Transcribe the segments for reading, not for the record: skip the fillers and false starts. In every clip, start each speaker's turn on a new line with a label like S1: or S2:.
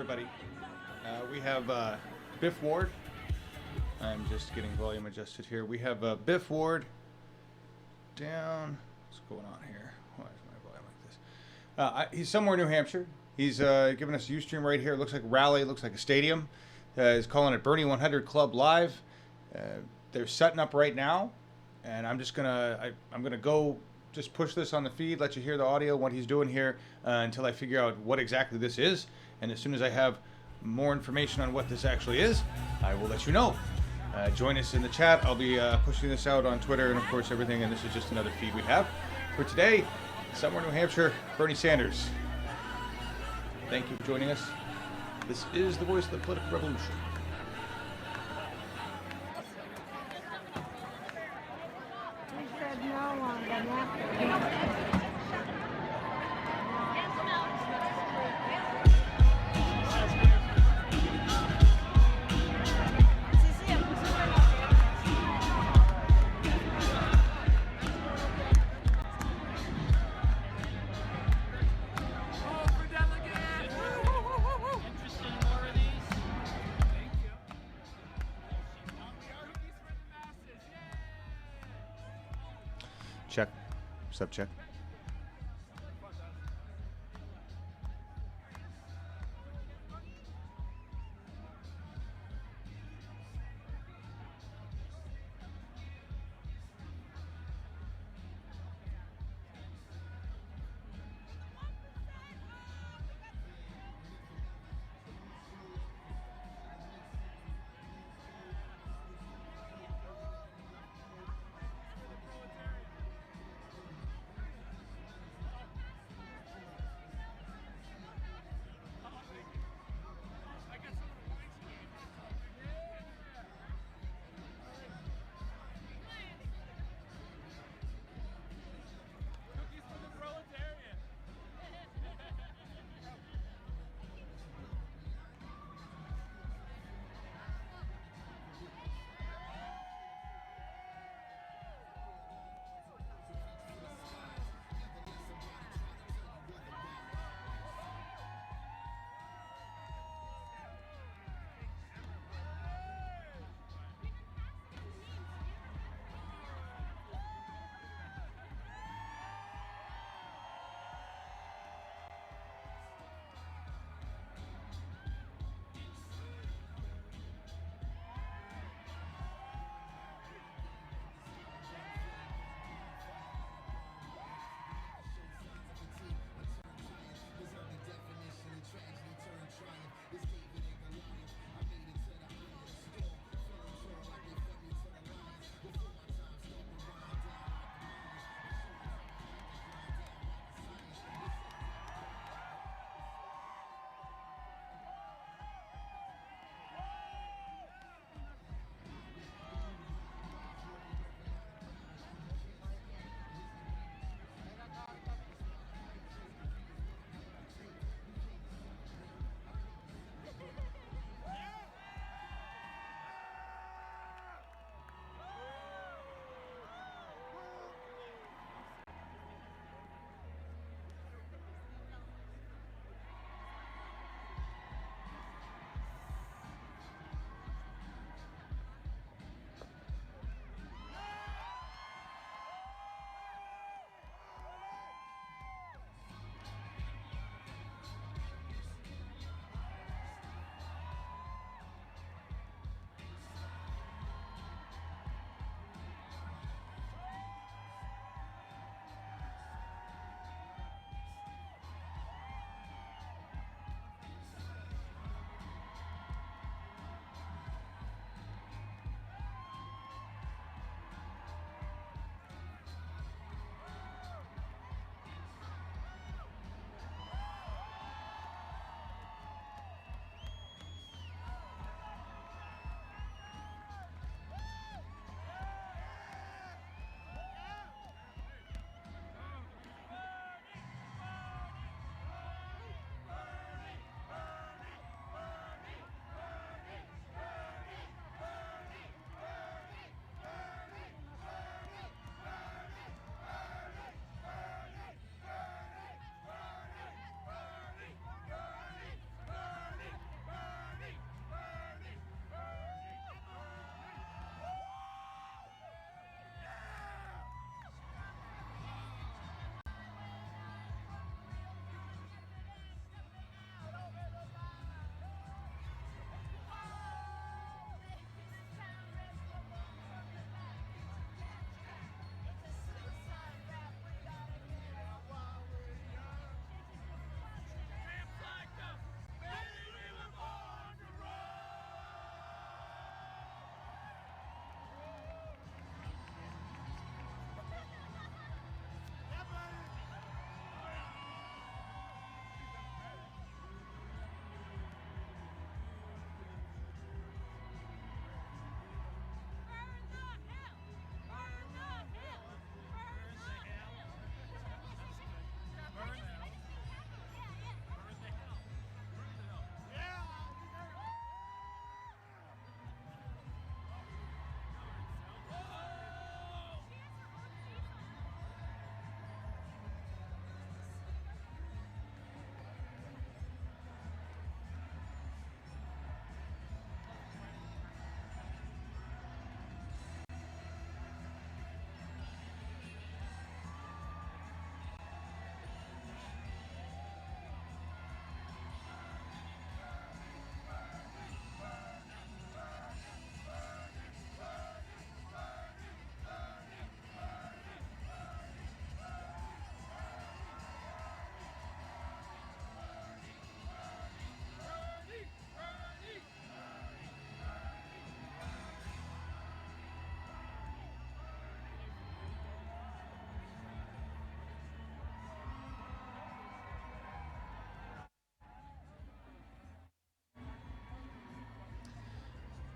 S1: everybody. We have Biff Ward. I'm just getting volume adjusted here. We have Biff Ward down. What's going on here? Why is my volume like this? He's somewhere in New Hampshire. He's giving us a Ustream right here. It looks like a rally. It looks like a stadium. He's calling it Bernie 100 Club Live. They're setting up right now, and I'm just I'm gonna go just push this on the feed, let you hear the audio, what he's doing here, until I figure out what exactly this is. And as soon as I have more information on what this actually is, I will let you know. Join us in the chat. I'll be pushing this out on Twitter and, of course, everything. And this is just another feed we have for today. Somewhere in New Hampshire, Bernie Sanders. Thank you for joining us. This is the voice of the political revolution.
S2: I said no on the napkin.
S1: Check. Sub check.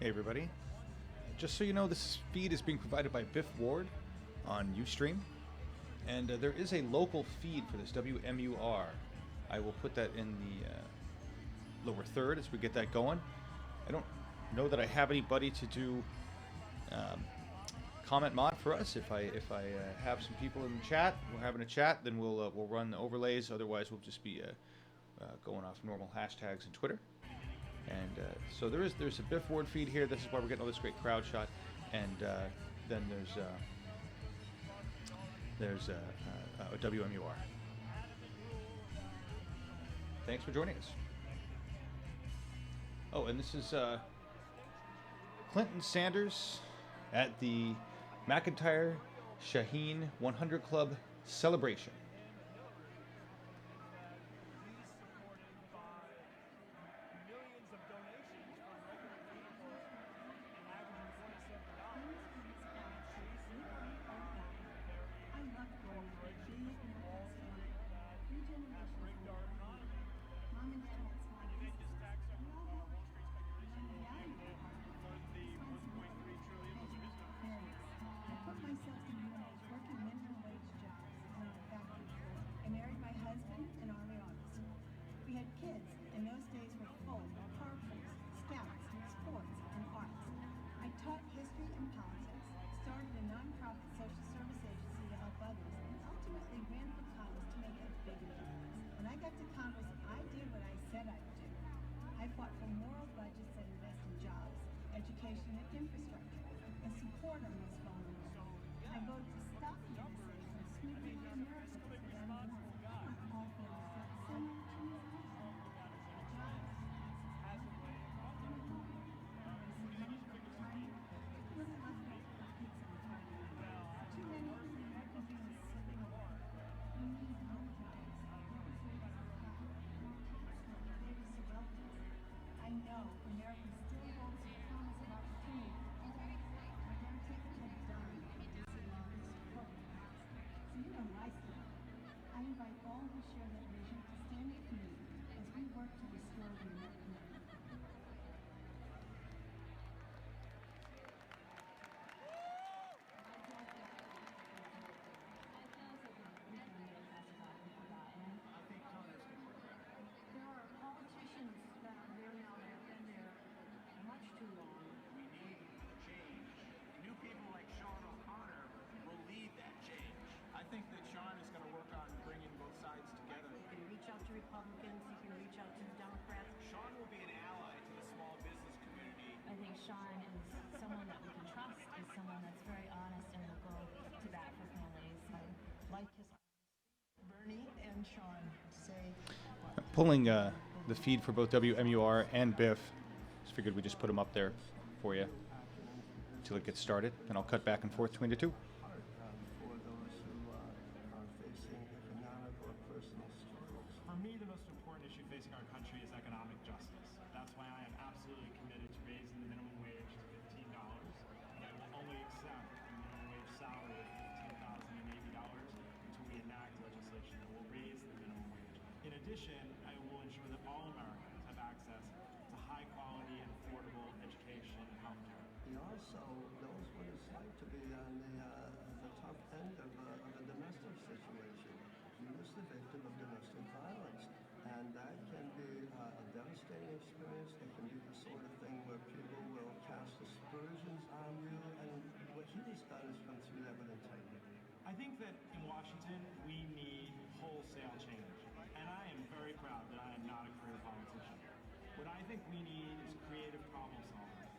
S1: Hey everybody. Just so you know, this feed is being provided by Biff Ward on Ustream. And there is a local feed for this, WMUR. I will put that in the lower third as we get that going. I don't know that I have anybody to do comment mod for us. If I have some people in the chat, we're having a chat, then we'll run the overlays. Otherwise, we'll just be going off normal hashtags and Twitter. And so there's a Biff Ward feed here. This is why we're getting all this great crowd shot. And then there's a WMUR. Thanks for joining us. Oh, and this is Clinton Sanders at the McIntyre Shaheen 100 Club celebration.
S3: I think that Sean is going to work on bringing both sides together.
S4: You can reach out to Republicans, you can reach out to Democrats.
S3: Sean will be an ally to the small business community.
S4: I think Sean is someone that we can trust, is someone that's very honest and will go to bat for families. I like his honesty.
S3: Bernie and Sean say...
S1: Pulling the feed for both WMUR and Biff. Just figured we'd just put them up there for you until it gets started, and I'll cut back and forth between the two.
S3: For me, the most important issue facing our country is economic justice. That's why I am absolutely committed to raising the minimum wage to $15. And I will only accept a minimum wage salary of $15,080 until we enact legislation that will raise the minimum wage. In addition, I will ensure that all Americans have access to high quality and affordable education and health care.
S5: He also knows what it's like to be on the tough end of a domestic situation. He was the victim of domestic violence, and that can be a devastating experience. It can be the sort of thing where people will cast aspersions on you, and what he has done is come through that with integrity.
S3: I think that in Washington, we need wholesale change, and I am very proud that I am not a career politician. What I think we need is creative problem solving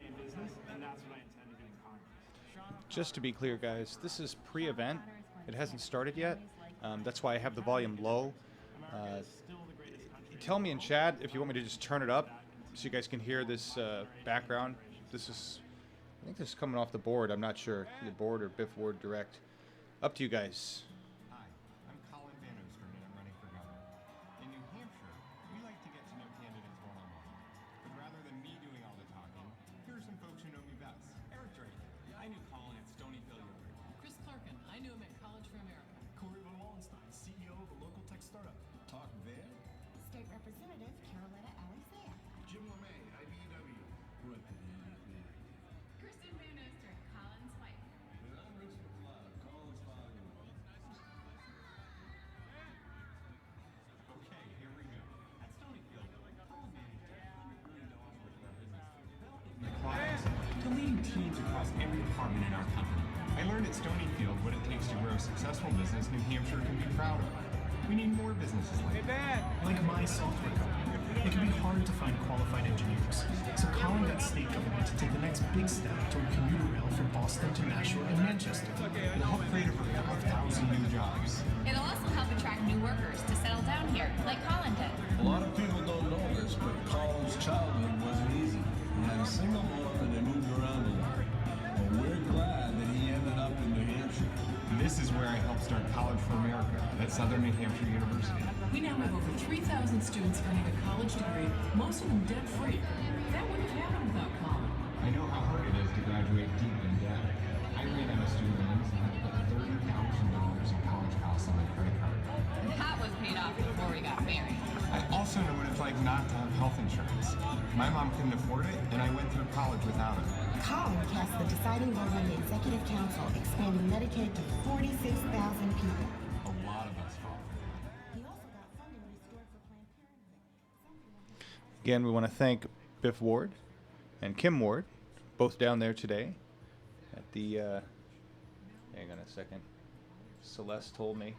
S3: in business, and that's what I intend to do in Congress.
S1: Just to be clear, guys, this is pre-event. It hasn't started yet. That's why I have the volume low. Tell me in chat if you want me to just turn it up so you guys can hear this background. This is, I think this is coming off the board. I'm not sure, the board or Biff Ward Direct. Up to you guys.
S6: Hi, I'm Colin Van Oostern and I'm running for governor. In New Hampshire, we like to get to know candidates one-on-one. But rather than me doing all the talking, here are some folks who know me best.
S7: Eric Drake. I knew Colin at Stonyville Yogurt. Chris Clarkin. I knew him at College for America.
S8: Corey Van Wallenstein, CEO of a local tech startup.
S6: Talk there.
S9: State Representative Carolina Alexander.
S8: Jim LeMay, IBEW.
S6: teams across every department in our company. I learned at Stonyfield what it takes to grow a successful business New Hampshire can be proud of. We need more businesses like that.
S8: Like my software company, it can be hard to find qualified engineers. So Colin got state government to take the next big step toward commuter rail from Boston to Nashua and Manchester.
S6: It'll help create over 5,000 new jobs.
S9: It'll also help attract new workers to settle down here, like Colin did.
S10: A lot of people don't know this, but Colin's childhood wasn't easy. He had a single mom and they moved around a lot. But we're glad that he ended up in New Hampshire.
S6: This is where I helped start College for America at Southern New Hampshire University.
S7: We now have over 3,000 students earning a college degree, most of them debt-free. That wouldn't have happened without Colin.
S6: I know how hard it is to graduate deep in debt. I ran out of student loans and had to put $30,000 in college costs on my credit card.
S9: That was paid off before we got married.
S6: I also know what it's like not to have health insurance. My mom couldn't afford it, and I went through college without it.
S11: Colin cast the deciding vote on the Executive Council, expanding Medicaid to 46,000 people.
S6: A lot of us fought for that.
S11: He also got funding restored for Planned Parenthood.
S1: Again, we want to thank Biff Ward and Kim Ward, both down there today at the, hang on a second, Celeste told me.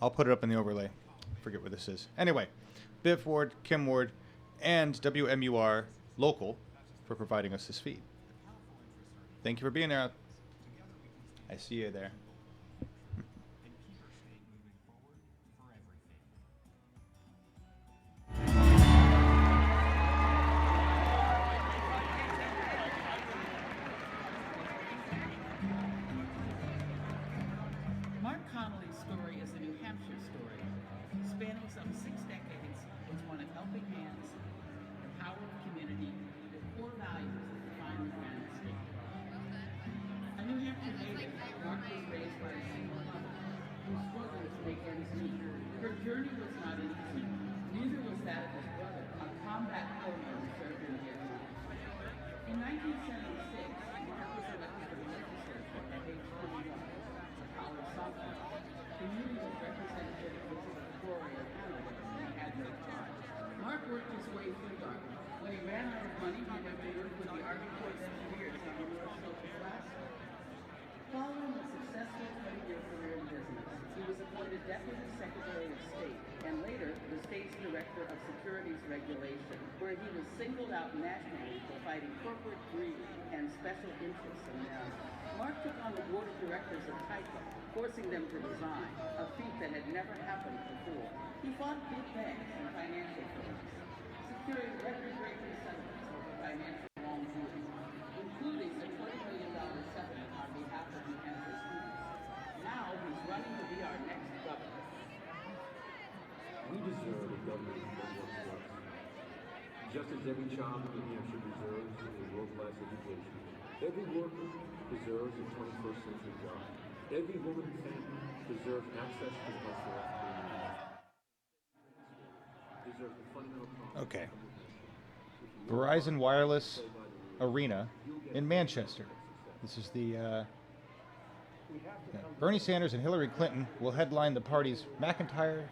S1: I'll put it up in the overlay. Forget what this is. Anyway, Biff Ward, Kim Ward, and WMUR Local for providing us this feed. Thank you for being there. I see you there.
S6: And keep our state moving forward for everything.
S12: Mark Connolly's story is a New Hampshire story. Spanning some 6 decades, it's one of helping hands, the power of community, the core values that define the Granite State. A New Hampshire native, Mark was raised by a single mother who struggled to make ends meet. Her journey was not easy. Neither was that of his brother, a combat corpsman who served in Vietnam. In 1976, Mark was elected to the legislature at age 21. College sophomore. The union was representative of the Victoria, Canada, and he had no charge. Mark worked his way through government. When he ran out of money, he went to work with the Army Corps of Engineers on the North Slope of Alaska. Following a successful 20-year career in business, he was appointed Deputy Secretary of State and later the state's Director of Securities Regulation, where he was singled out nationally for fighting corporate greed and special interests in America. Mark took on the board of directors of Tyco, forcing them to resign, a feat that had never happened before. He fought big banks and financial firms, securing record-breaking settlements over financial wrongdoing, including a $20 million settlement on behalf of New Hampshire students. Now he's running to be our next governor.
S13: We deserve a government that works for us. Just as every child in New Hampshire deserves a world-class education, every worker deserves a 21st century job. Every woman and family deserves access to healthcare opportunities. Deserves the fundamental promise.
S1: Okay. Verizon Wireless Arena in Manchester. This is the Bernie Sanders and Hillary Clinton will headline the party's McIntyre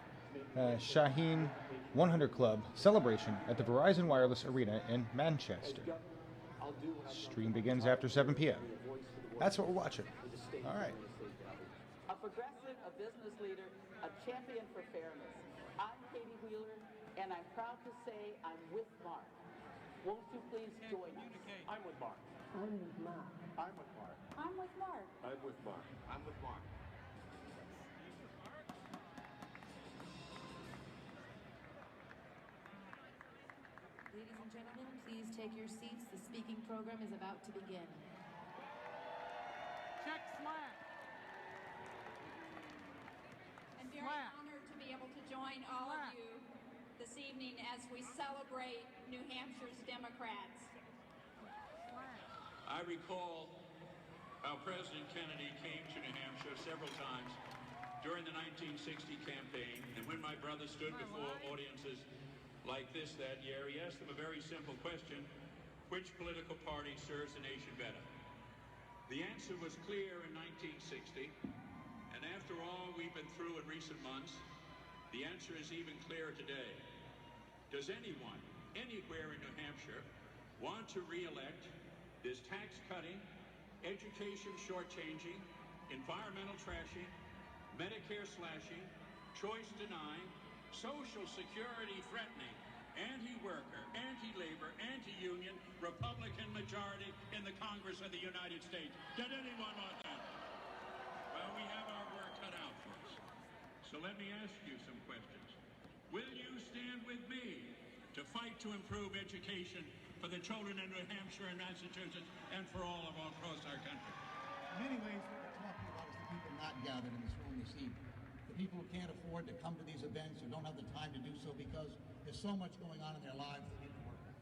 S1: Shaheen 100 Club celebration at the Verizon Wireless Arena in Manchester. Stream begins after 7 p.m. That's what we're watching. All right.
S12: A progressive, a business leader, a champion for fairness. I'm Katie Wheeler, and I'm proud to say I'm with Mark. Won't you please join us?
S13: I'm with Mark.
S11: I'm with Mark.
S13: I'm with Mark.
S9: I'm with Mark.
S13: I'm with Mark.
S6: I'm with Mark.
S4: Ladies and gentlemen, please take your seats. The speaking program is about to begin.
S2: Check slack.
S14: I'm very honored to be able to join all of you this evening as we celebrate New Hampshire's Democrats.
S15: I recall how President Kennedy came to New Hampshire several times during the 1960 campaign, and when my brother stood before audiences like this that year, he asked them a very simple question: which political party serves the nation better? The answer was clear in 1960, and after all we've been through in recent months, the answer is even clearer today. Does anyone, anywhere in New Hampshire, want to re-elect this tax-cutting, education shortchanging, environmental trashing, Medicare slashing, choice denying, Social Security threatening, anti-worker, anti-labor, anti-union, Republican majority in the Congress of the United States? Does anyone want that? Well, we have our work cut out for us. So let me ask you some questions. Will you stand with me to fight to improve education for the children in New Hampshire and Massachusetts and for all across our country?
S16: In many ways, what we're talking about is the people not gathered in this room this evening. The people who can't afford to come to these events or don't have the time to do so because there's so much going on in their lives they need to work with.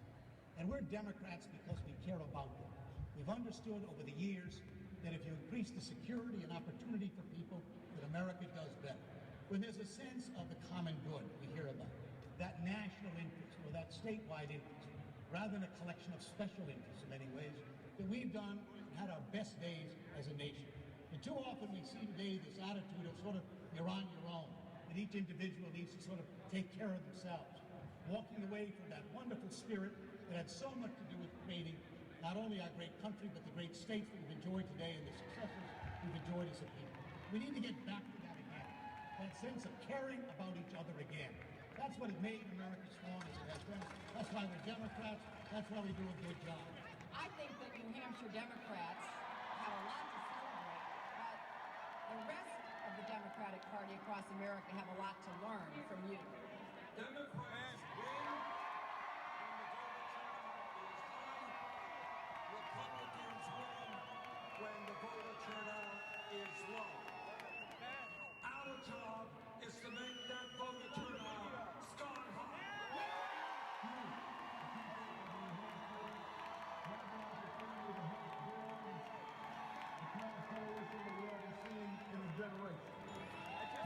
S16: And we're Democrats because we care about them. We've understood over the years that if you increase the security and opportunity for people, that America does better. When there's a sense of the common good we hear about, that national interest or that statewide interest, rather than a collection of special interests in many ways, that we've done and had our best days as a nation. And too often we see today this attitude of sort of you're on your own, that each individual needs to sort of take care of themselves, walking away from that wonderful spirit that had so much to do with creating not only our great country, but the great states that we've enjoyed today and the successes we've enjoyed as a people. We need to get back to that again, that sense of caring about each other again. That's what has made America strong as it has been. That's why we're Democrats. That's why we do a good job.
S17: I think that New Hampshire Democrats have a lot to celebrate, but the rest of the Democratic Party across America have a lot to learn from you.
S10: Democrats win when the voter turnout is low. Our job is to make that voter turnout sky high.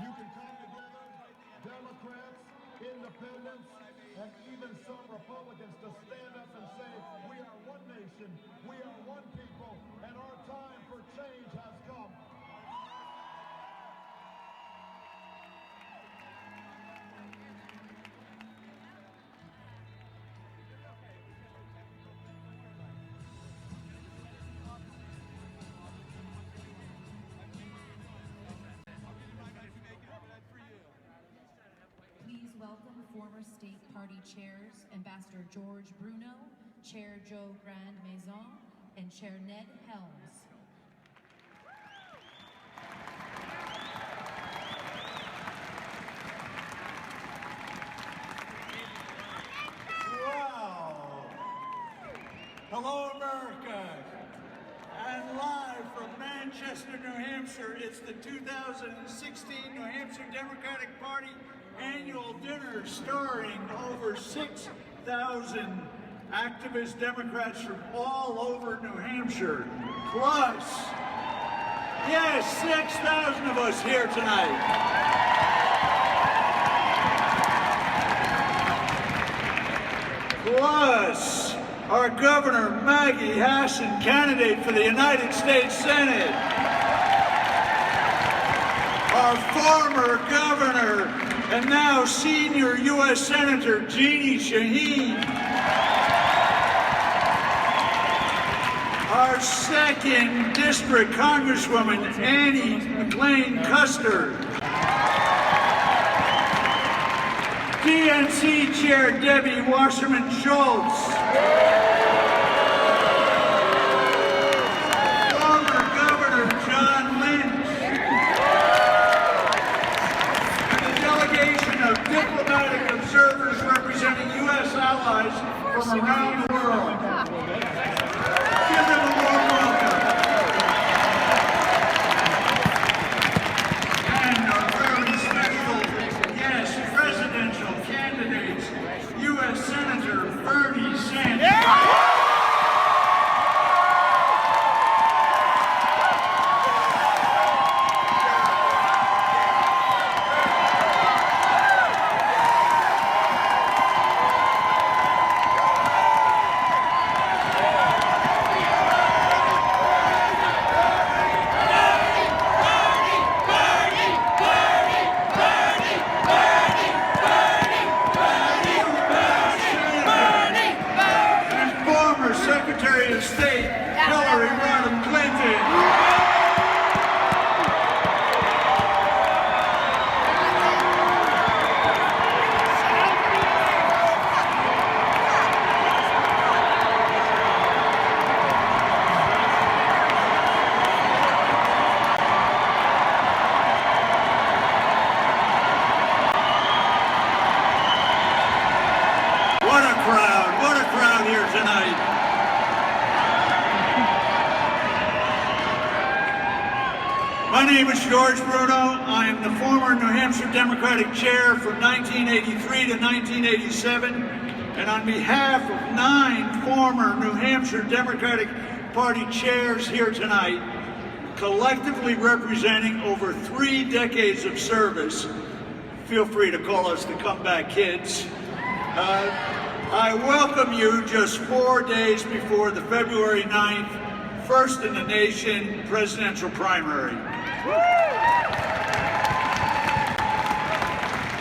S18: You can come together, Democrats, independents, and even some Republicans to stand up and say, we are one nation, we are one people, and our time for change has come.
S4: Please welcome former state party chairs, Ambassador George Bruno, Chair Joe Grand Maison, and Chair Ned Helms.
S19: Wow! Hello, America! And live from Manchester, New Hampshire, it's the 2016 New Hampshire Democratic Party annual dinner starring over 6,000 activist Democrats from all over New Hampshire. Plus, yes, 6,000 of us here tonight. Plus, our Governor Maggie Hassan, candidate for the United States Senate. Our former governor and now senior U.S. Senator Jeannie Shaheen. Our 2nd District Congresswoman Annie McLean Custer. DNC Chair Debbie Wasserman Schultz. Former Governor John Lynch. And the delegation of diplomatic observers representing U.S. allies from around the world. Give them a warm welcome. And our very special guest, presidential candidates, U.S. Senator Bernie Sanders. tonight. My name is George Bruno. I am the former New Hampshire Democratic Chair from 1983 to 1987, and on behalf of 9 former New Hampshire Democratic Party chairs here tonight, collectively representing over 3 decades of service, feel free to call us the Comeback Kids. I welcome you just 4 days before the February 9th, first in the nation presidential primary.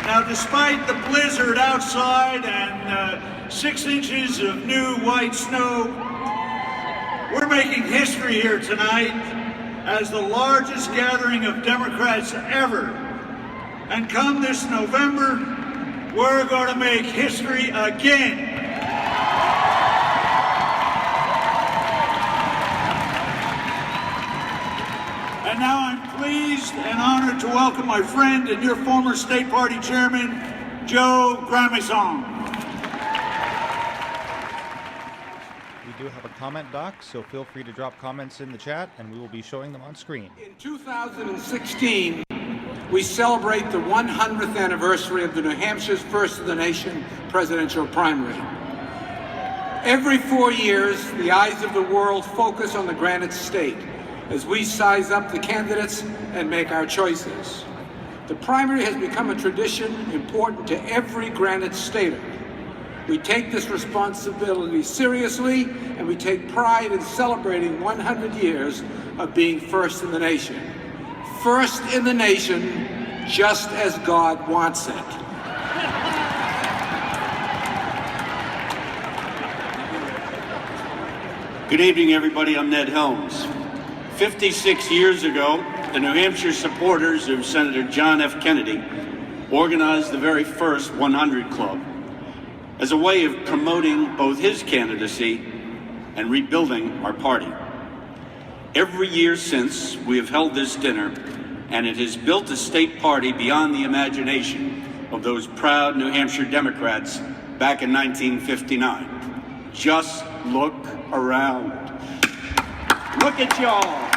S19: Now, despite the blizzard outside and 6 inches of new white snow, we're making history here tonight as the largest gathering of Democrats ever. And come this November, we're going to make history again. And now I'm pleased and honored to welcome my friend and your former state party chairman, Joe Grandmaison.
S1: We do have a comment doc, so feel free to drop comments in the chat, and we will be showing them on screen.
S20: In 2016, we celebrate the 100th anniversary of the New Hampshire's First of the Nation presidential primary. Every 4 years, the eyes of the world focus on the Granite State as we size up the candidates and make our choices. The primary has become a tradition important to every Granite Stater. We take this responsibility seriously, and we take pride in celebrating 100 years of being first in the nation. First in the nation, just as God wants it.
S21: Good evening, everybody. I'm Ned Helms. 56 years ago, the New Hampshire supporters of Senator John F. Kennedy organized the very first 100 Club as a way of promoting both his candidacy and rebuilding our party. Every year since, we have held this dinner, and it has built a state party beyond the imagination of those proud New Hampshire Democrats back in 1959. Just look around. Look at y'all.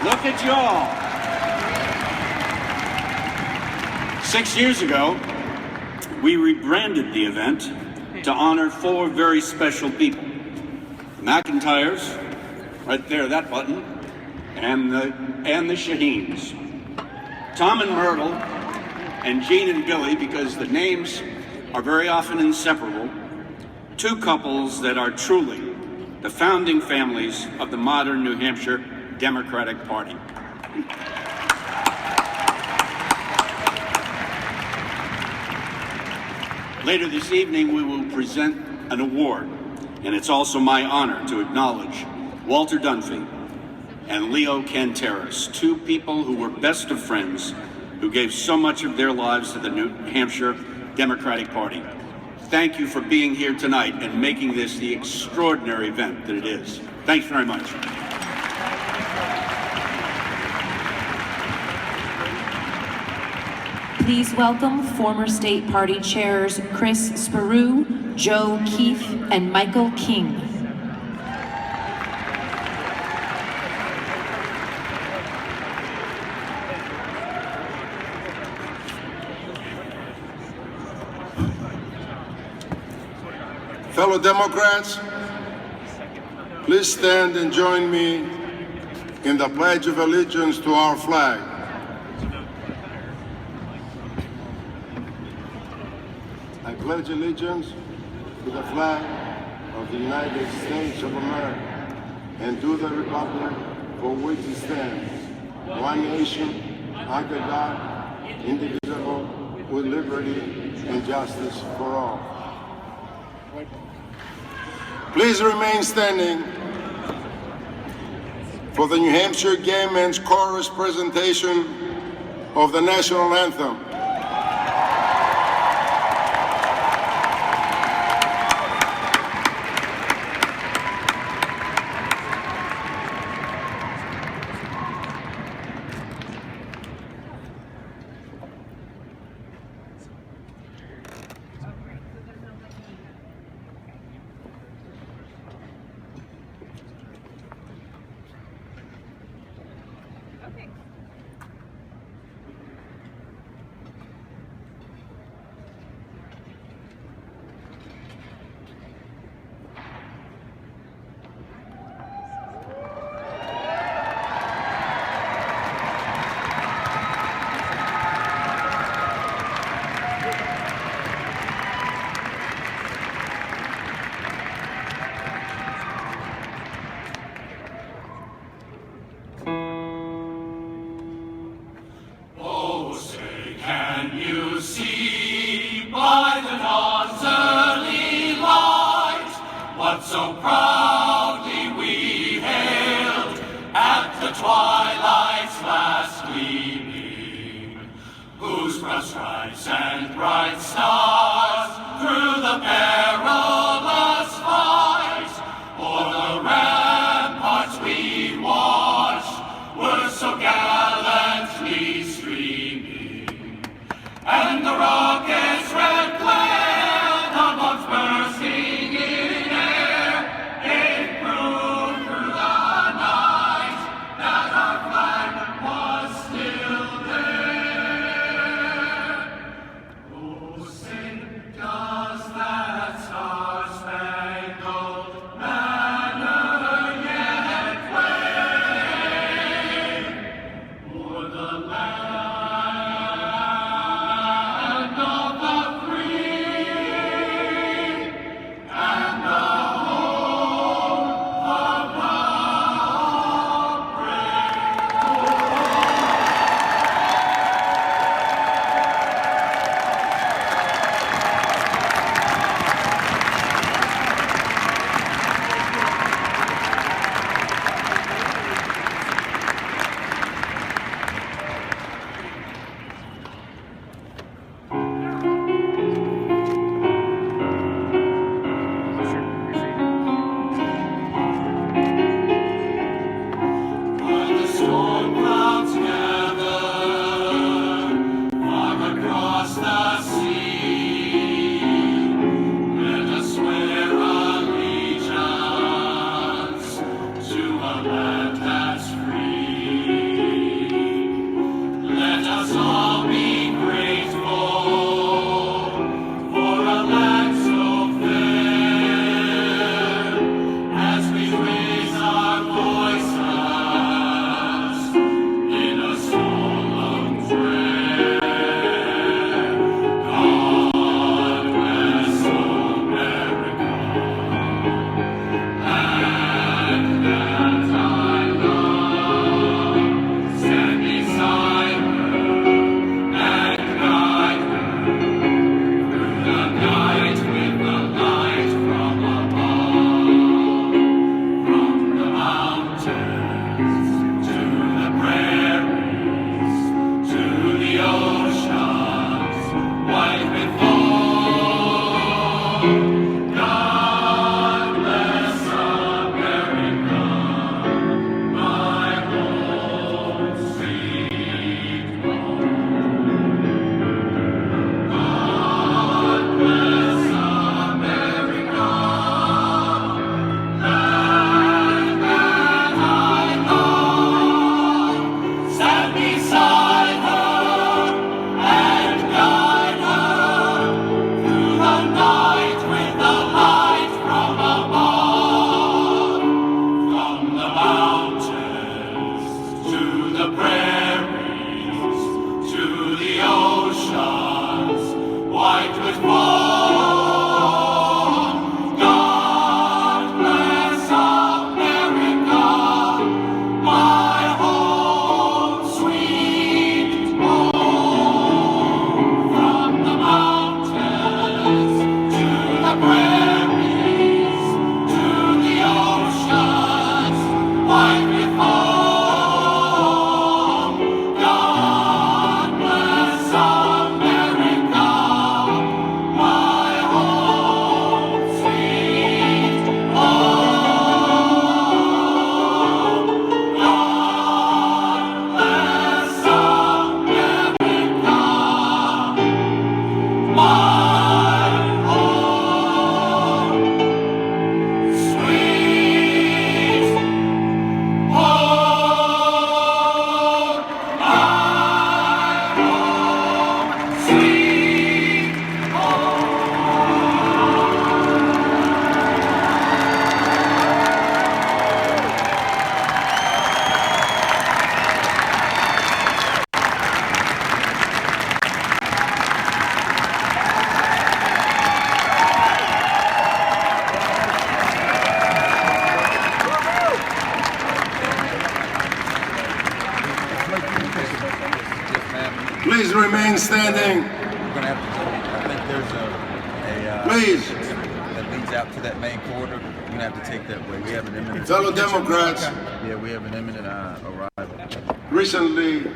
S21: Look at y'all. 6 years ago, we rebranded the event to honor 4 very special people. The McIntyres, right there, that button, and the Shaheens. Tom and Myrtle, and Jean and Billy, because the names are very often inseparable, 2 couples that are truly the founding families of the modern New Hampshire Democratic Party. Later this evening, we will present an award, and it's also my honor to acknowledge Walter Dunphy and Leo Canteras, 2 people who were best of friends, who gave so much of their lives to the New Hampshire Democratic Party. Thank you for being here tonight and making this the extraordinary event that it is. Thanks very much.
S4: Please welcome former state party chairs Chris Sparu, Joe Keefe, and Michael King.
S18: Fellow Democrats, please stand and join me in the Pledge of Allegiance to our flag. I pledge allegiance to the flag of the United States of America and to the republic for which it stands, one nation, under God, indivisible, with liberty and justice for all. Please remain standing for the New Hampshire Gay Men's Chorus presentation of the national anthem.
S5: so proudly we hailed at the twilight's last gleaming, whose broad stripes and bright stars through the perilous fight o'er the ramparts we watched were so gallantly streaming, and the rockets' red glare, the bombs bursting in air, gave proof through the night that our flag was still there. Oh, sing does that star-spangled banner yet wave o'er the land of the free and the home of the While the storm clouds gather far across the sea, let us swear allegiance to a land that's free. Let us all be grateful for a land so fair, as we raise our voices in a solemn prayer. God bless America, land that I love. Stand beside her and guide her through the night with the light from above. From the mountains to the prairies, to the oceans white with foam. God bless America, my home sweet home. God bless America, land that I love. Stand beside her and guide her through the night with the light from above. From the mountains to the prairies, to the oceans white with foam. God bless America, my home sweet home. From the mountains to the prairies, to the oceans white with foam. God bless America, my home sweet home. God bless America, my home sweet home. My home sweet
S18: Please remain standing.
S1: We're gonna have to go. I think there's a
S18: Please.
S1: that leads
S3: leads out to that main corridor. We're gonna have to take that way. We have an imminent.
S18: Fellow Democrats.
S3: Yeah, we have an imminent arrival.
S18: Recently,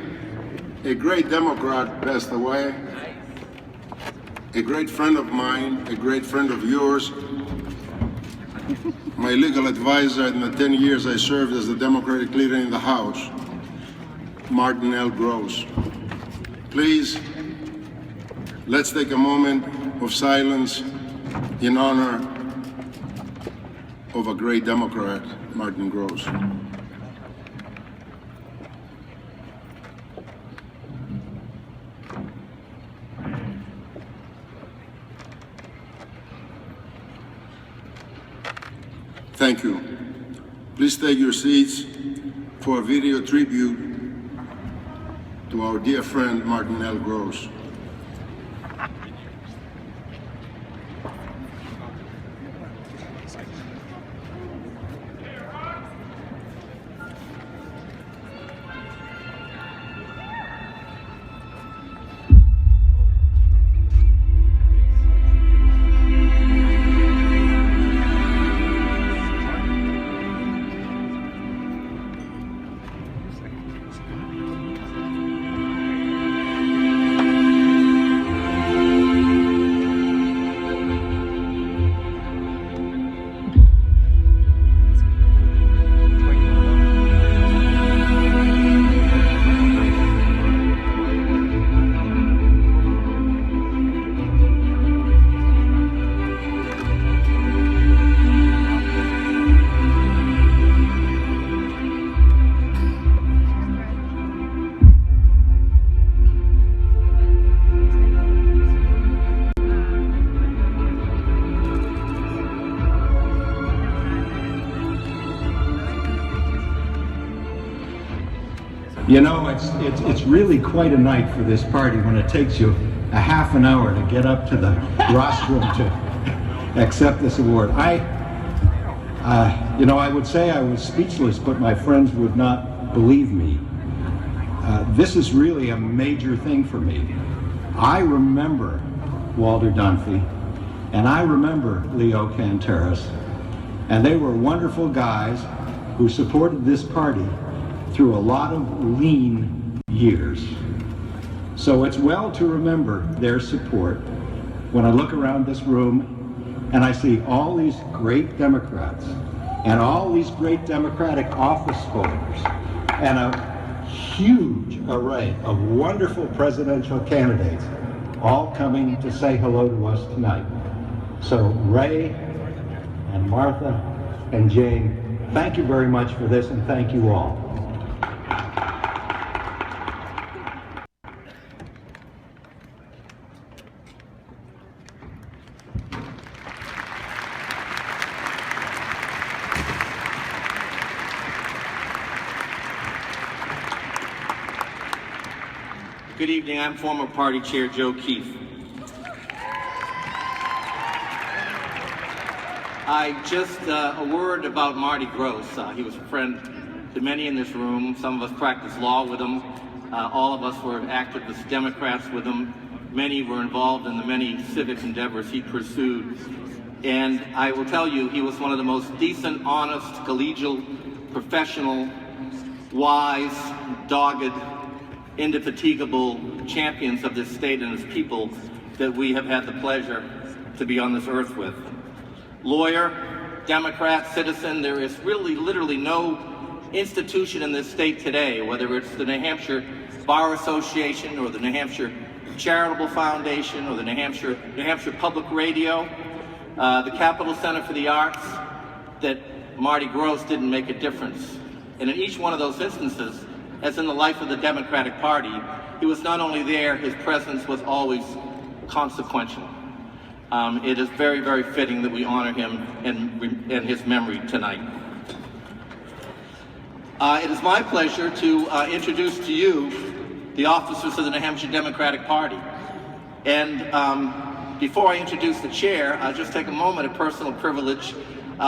S18: a great Democrat passed away. A great friend of mine, a great friend of yours. My legal advisor in the 10 years I served as the Democratic leader in the House, Martin L. Gross. Please, let's take a moment of silence in honor of a great Democrat, Martin Gross. Thank you. Please take your seats for a video tribute to our dear friend, Martin L. Gross.
S22: You know, it's really quite a night for this party when it takes you a half an hour to get up to the rostrum to accept this award. You know, I would say I was speechless, but my friends would not believe me. This is really a major thing for me. I remember Walter Dunphy, and I remember Leo Canteras, and they were wonderful guys who supported this party through a lot of lean years. So it's well to remember their support when I look around this room and I see all these great Democrats and all these great Democratic office holders and a huge array of wonderful presidential candidates all coming to say hello to us tonight. So Ray and Martha and Jane, thank you very much for this, and thank you all.
S23: Good evening, I'm former party chair Joe Keefe. A word about Marty Gross. He was a friend to many in this room. Some of us practiced law with him. All of us were activist Democrats with him. Many were involved in the many civic endeavors he pursued. And I will tell you, he was one of the most decent, honest, collegial, professional, wise, dogged, indefatigable champions of this state and its people that we have had the pleasure to be on this earth with. Lawyer, Democrat, citizen, there is really literally no institution in this state today, whether it's the New Hampshire Bar Association or the New Hampshire Charitable Foundation or the New Hampshire Public Radio, the Capitol Center for the Arts, that Marty Gross didn't make a difference. And in each one of those instances, as in the life of the Democratic Party, he was not only there, his presence was always consequential. It is very, very fitting that we honor him and his memory tonight. It is my pleasure to introduce to you the officers of the New Hampshire Democratic Party. And before I introduce the chair, I'll just take a moment of personal privilege.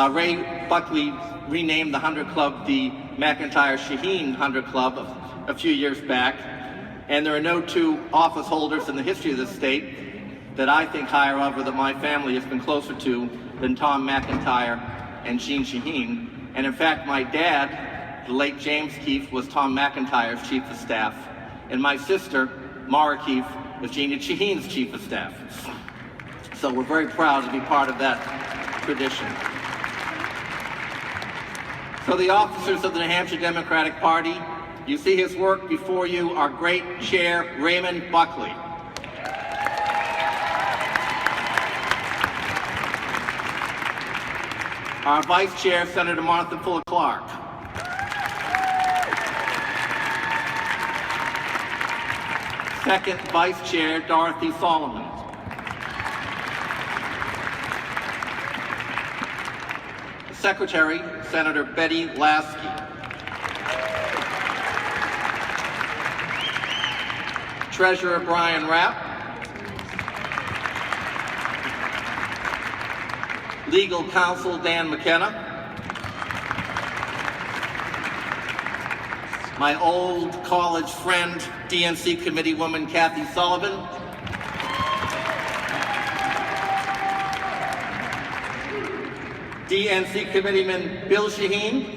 S23: Ray Buckley renamed the 100 Club the McIntyre Shaheen 100 Club a few years back, and there are no two office holders in the history of this state that I think higher of or that my family has been closer to than Tom McIntyre and Jeanne Shaheen. And in fact, my dad, the late James Keefe, was Tom McIntyre's chief of staff, and my sister, Mara Keefe, was Jeanne Shaheen's chief of staff. So we're very proud to be part of that tradition. So the officers of the New Hampshire Democratic Party, you see his work before you, our great chair, Raymond Buckley. Our vice chair, Senator Martha Fuller Clark. Second vice chair, Dorothy Solomon. Secretary, Senator Betty Lasky. Treasurer, Brian Rapp. Legal counsel, Dan McKenna. My old college friend, DNC committee woman, Kathy Sullivan. DNC committeeman, Bill Shaheen.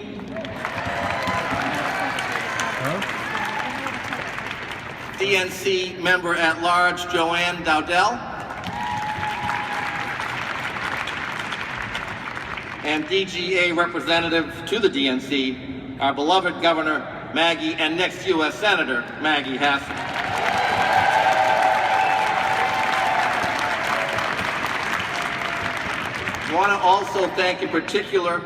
S23: DNC member at large, Joanne Dowdell. And DGA representative to the DNC, our beloved Governor Maggie, and next U.S. Senator Maggie Hassan. I want to also thank in particular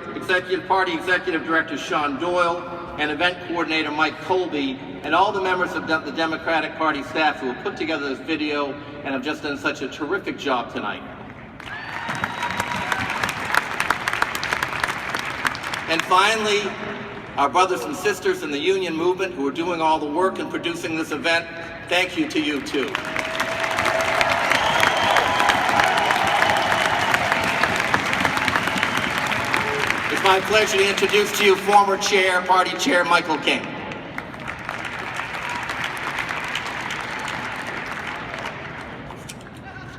S23: Party Executive Director Sean Doyle and Event Coordinator Mike Colby and all the members of the Democratic Party staff who have put together this video and have just done such a terrific job tonight. And finally, our brothers and sisters in the union movement who are doing all the work in producing this event, thank you to you too. It's my pleasure to introduce to you former Party Chair Michael King.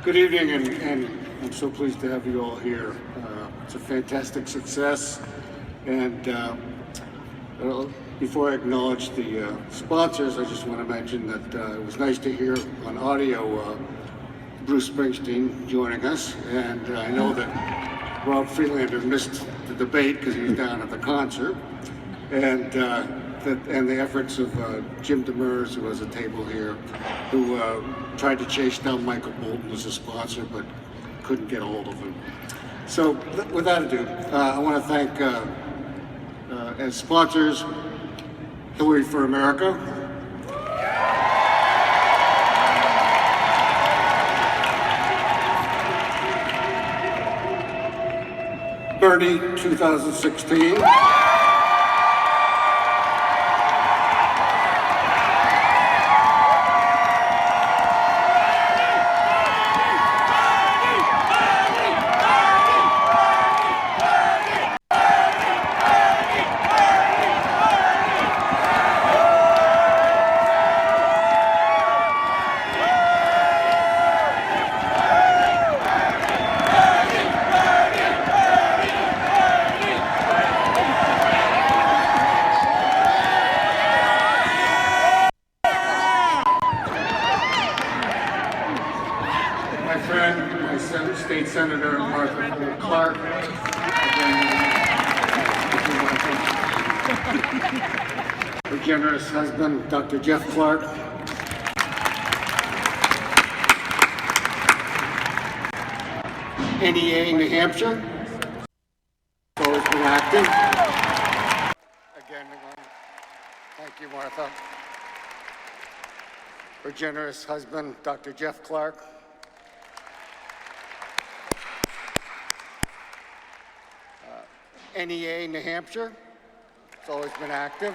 S7: Good evening, and I'm so pleased to have you all here. It's a fantastic success, and before I acknowledge the sponsors, I just want to mention that it was nice to hear on audio Bruce Springsteen joining us, and I know that Rob Freelander missed the debate because he was down at the concert, and the efforts of Jim Demers, who has a table here, who tried to chase down Michael Bolton as a sponsor, but couldn't get a hold of him. So, without ado, I want to thank, as sponsors, Hillary for America, Bernie 2016, State Senator Martha Fuller Clark, her generous husband, Dr. Jeff Clark, NEA New Hampshire, always been active. Again, thank you, Martha. Her generous husband, Dr. Jeff Clark. NEA New Hampshire, it's always been active.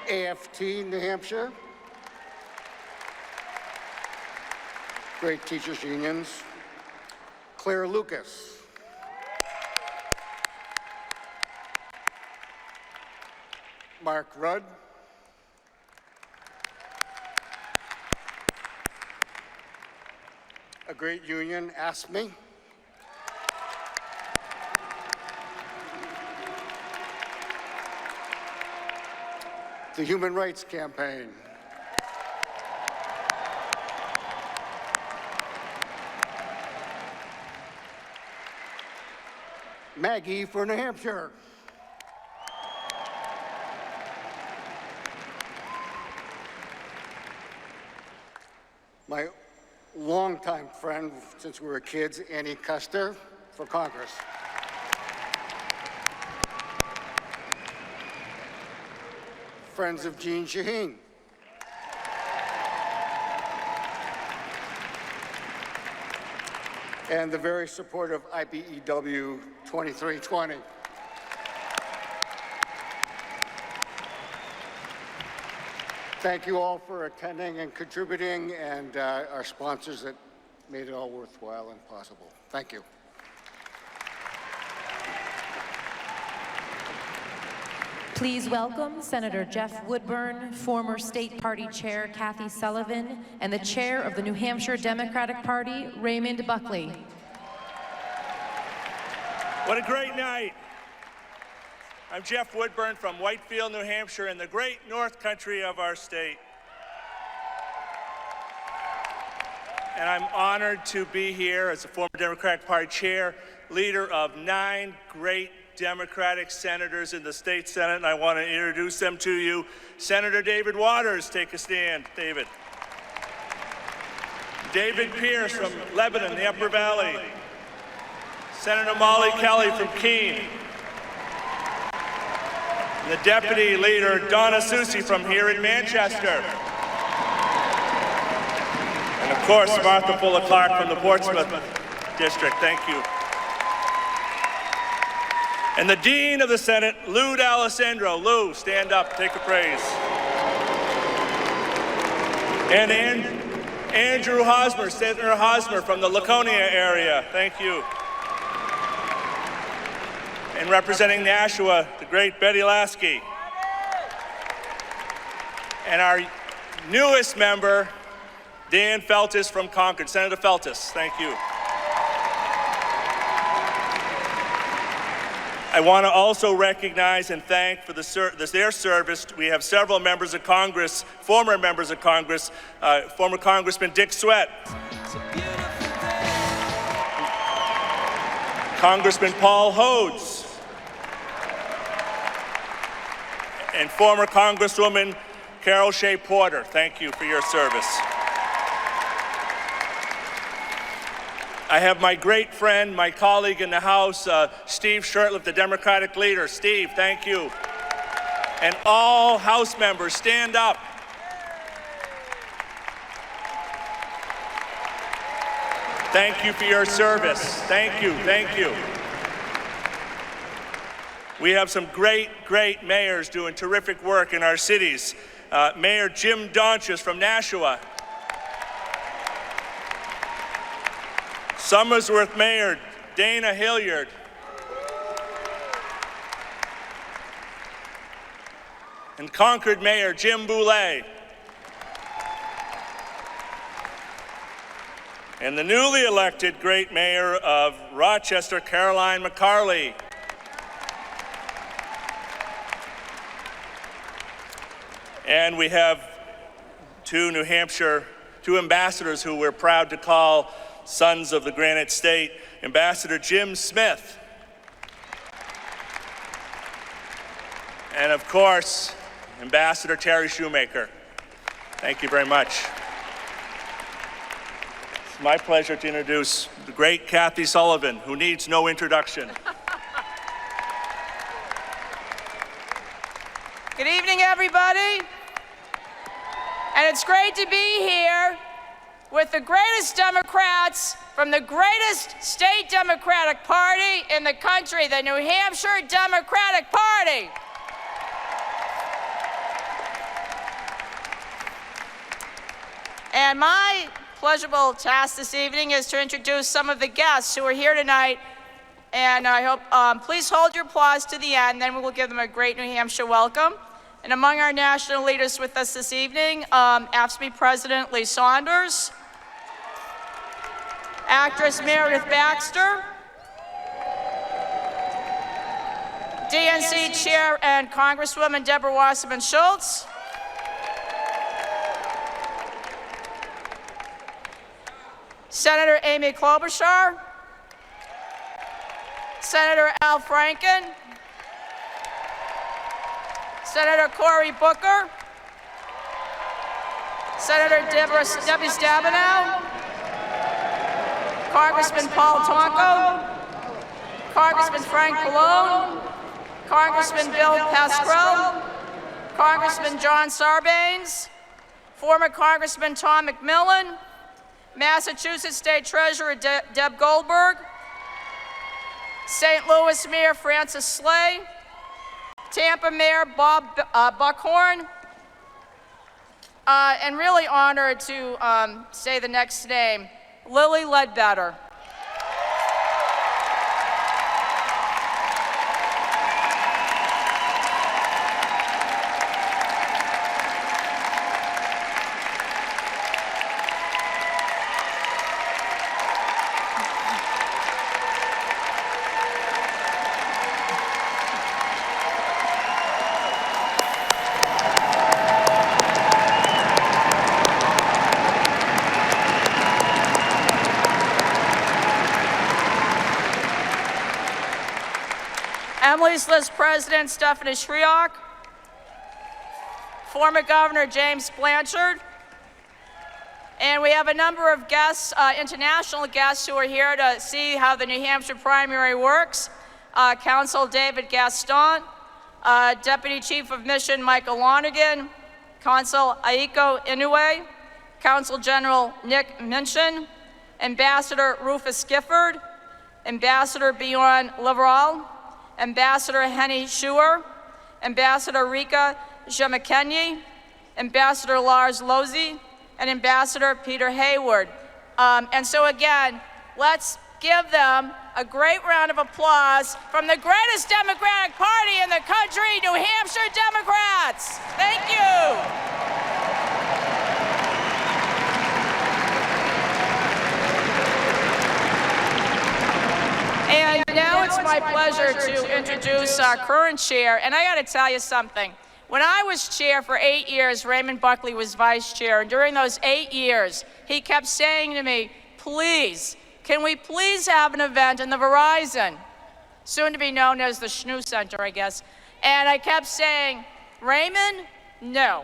S7: AFT New Hampshire, great teachers unions. Claire Lucas. Mark Rudd. a great union, AFSCME. The Human Rights Campaign. Maggie for New Hampshire. My longtime friend since we were kids, Annie Custer for Congress. Friends of Jeanne Shaheen. And the very supportive IBEW 2320. Thank you all for attending and contributing, and our sponsors that made it all worthwhile and possible. Thank you.
S4: Please welcome Senator Jeff Woodburn, former State Party Chair Kathy Sullivan, and the Chair of the New Hampshire Democratic Party, Raymond Buckley.
S8: What a great night. I'm Jeff Woodburn from Whitefield, New Hampshire, in the great North Country of our state. And I'm honored to be here as a former Democratic Party Chair, leader of 9 great Democratic senators in the state Senate, and I want to introduce them to you. Senator David Waters, take a stand, David. David Pierce from Lebanon, the Upper Valley. Senator Molly Kelly from Keene. And the Deputy Leader, Donna Soucy from here in Manchester. And of course, Martha Fuller Clark from the Portsmouth District, thank you. And the Dean of the Senate, Lou D'Alessandro. Lou, stand up, take a praise. And Andrew Hosmer, Senator Hosmer from the Laconia area, thank you. And representing Nashua, the great Betty Lasky. And our newest member, Dan Feltus from Concord. Senator Feltus, thank you. I want to also recognize and thank for their service. We have several members of Congress, former members of Congress, former Congressman Dick Sweat, Congressman Paul Hodes, and former Congresswoman Carol Shea Porter. Thank you for your service. I have my great friend, my colleague in the House, Steve Shurtleff, the Democratic leader. Steve, thank you. And all House members, stand up. Thank you for your service. Thank you, thank you. We have some great, great mayors doing terrific work in our cities. Mayor Jim Donchis from Nashua. Somersworth Mayor Dana Hilliard. And Concord Mayor Jim Boulay. And the newly elected great mayor of Rochester, Caroline McCarley. And we have two ambassadors who we're proud to call sons of the Granite State, Ambassador Jim Smith. And of course, Ambassador Terry Shoemaker. Thank you very much. It's my pleasure to introduce the great Kathy Sullivan, who needs no introduction.
S11: Good evening, everybody. And it's great to be here with the greatest Democrats from the greatest state Democratic Party in the country, the New Hampshire Democratic Party. And my pleasurable task this evening is to introduce some of the guests who are here tonight. And I hope, please hold your applause to the end, then we will give them a great New Hampshire welcome. And among our national leaders with us this evening, AFSCME President Lee Saunders, actress Meredith Baxter, DNC Chair and Congresswoman Deborah Wasserman Schultz, Senator Amy Klobuchar, Senator Al Franken, Senator Cory Booker, Senator Debbie Stabenow, Congressman Paul Tonko, Congressman Frank Pallone, Congressman Bill Pascrell, Congressman John Sarbanes, former Congressman Tom McMillan, Massachusetts State Treasurer Deb Goldberg, St. Louis Mayor Francis Slay, Tampa Mayor Bob Buckhorn, and really honored to say the next name, Lilly Ledbetter. Emily's List President Stephanie Shriok, former Governor James Blanchard, and we have a number of guests, international guests who are here to see how the New Hampshire primary works. Council David Gaston, Deputy Chief of Mission Michael Lonergan, Consul Aiko Inoue, Consul General Nick Minchin, Ambassador Rufus Gifford, Ambassador Bjorn Leveral, Ambassador Henny Schuer, Ambassador Rika Jemakenyi, Ambassador Lars Lozy, and Ambassador Peter Hayward. And so again, let's give them a great round of applause from the greatest Democratic Party in the country, New Hampshire Democrats. Thank you. And now it's my pleasure to introduce our current chair, and I gotta tell you something. When I was chair for 8 years, Raymond Buckley was vice chair, and during those 8 years, he kept saying to me, please, can we please have an event in the Verizon, soon to be known as the Schnoo Center, I guess. And I kept saying, Raymond, no,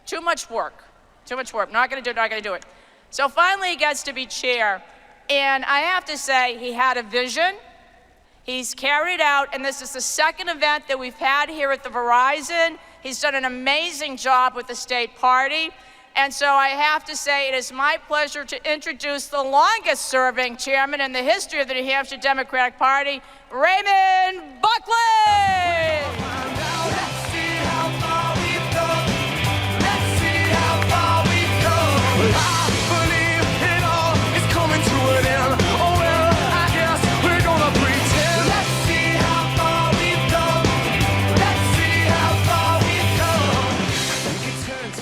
S11: too much work, not gonna do it. So finally he gets to be chair, and I have to say, he had a vision, he's carried out, and this is the second event that we've had here at the Verizon. He's done an amazing job with the state party. And so I have to say, it is my pleasure to introduce the longest serving chairman in the history of the New Hampshire Democratic Party, Raymond Buckley!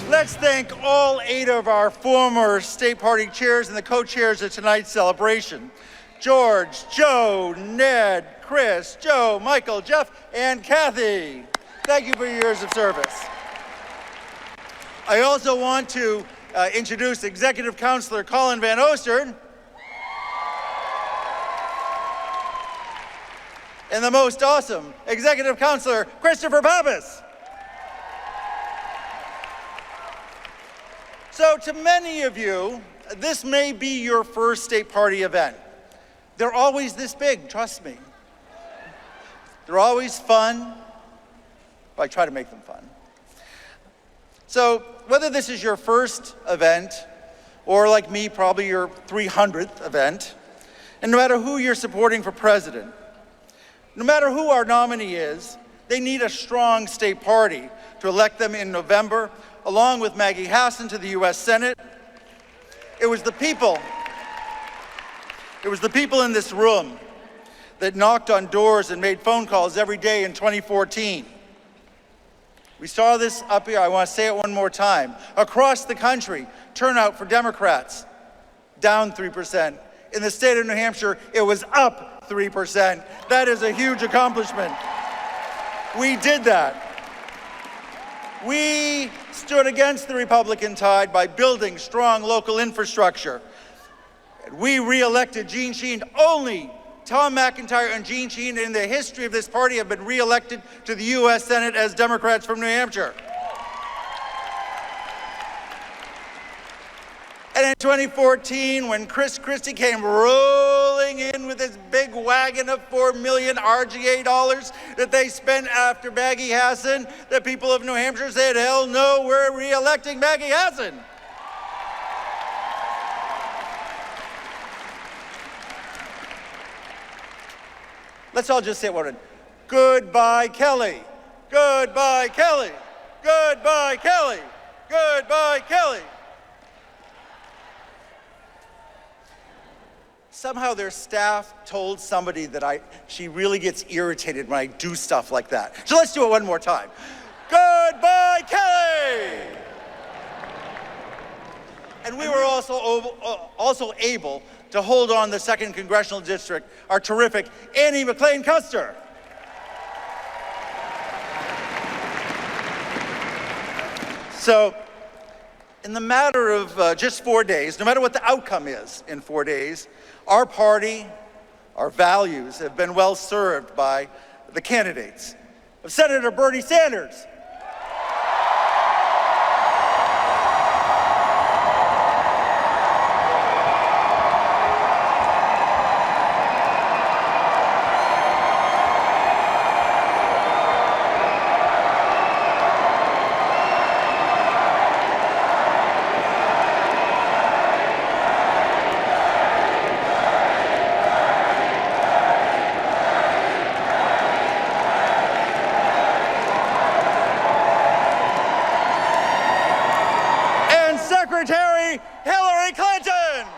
S9: Let's thank all 8 of our former state party chairs and the co-chairs of tonight's celebration. George, Joe, Ned, Chris, Joe, Michael, Jeff, and Kathy. Thank you for your years of service. I also want to introduce Executive Councilor Colin Van Oosteren and the most awesome Executive Councilor Christopher Pappas. So to many of you, this may be your first state party event. They're always this big, trust me. They're always fun. I try to make them fun. So whether this is your first event, or like me, probably your 300th event, and no matter who you're supporting for president, no matter who our nominee is, they need a strong state party to elect them in November, along with Maggie Hassan to the U.S. Senate. It was the people in this room that knocked on doors and made phone calls every day in 2014. We saw this up here, I want to say it one more time. Across the country, turnout for Democrats, down 3%. In the state of New Hampshire, it was up 3%. That is a huge accomplishment. We did that. We stood against the Republican tide by building strong local infrastructure. We re-elected Jeanne Sheen. Only Tom McIntyre and Jeanne Sheen in the history of this party have been re-elected to the U.S. Senate as Democrats from New Hampshire. And in 2014, when Chris Christie came rolling in with his big wagon of $4 million RGA dollars that they spent after Maggie Hassan, the people of New Hampshire said, hell no, we're re-electing Maggie Hassan. Let's all just say one. Goodbye, Kelly. Goodbye, Kelly. Goodbye, Kelly. Goodbye, Kelly. Somehow their staff told somebody that she really gets irritated when I do stuff like that. So let's do it one more time. Goodbye, Kelly! And we were also able to hold on the 2nd Congressional District, our terrific Annie McLean Custer. So, in the matter of just 4 days, no matter what the outcome is in 4 days, our party, our values have been well served by the candidates of Senator Bernie Sanders, Secretary Hillary Clinton.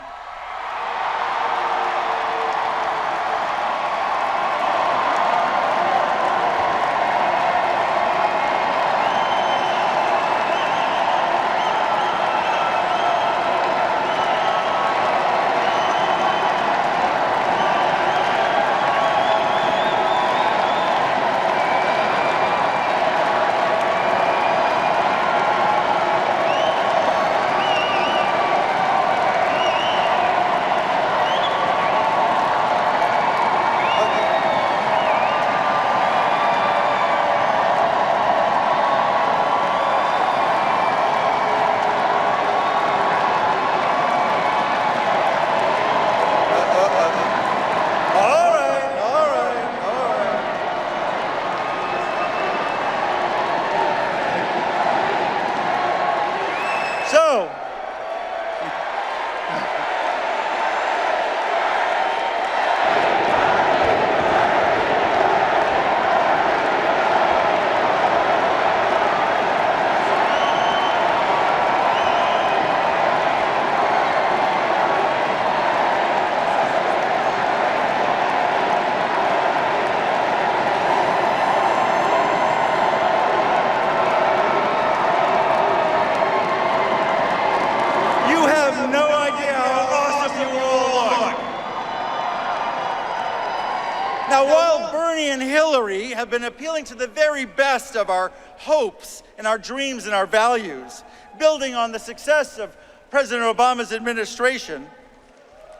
S9: Now, while Bernie and Hillary have been appealing to the very best of our hopes and our dreams and our values, building on the success of President Obama's administration,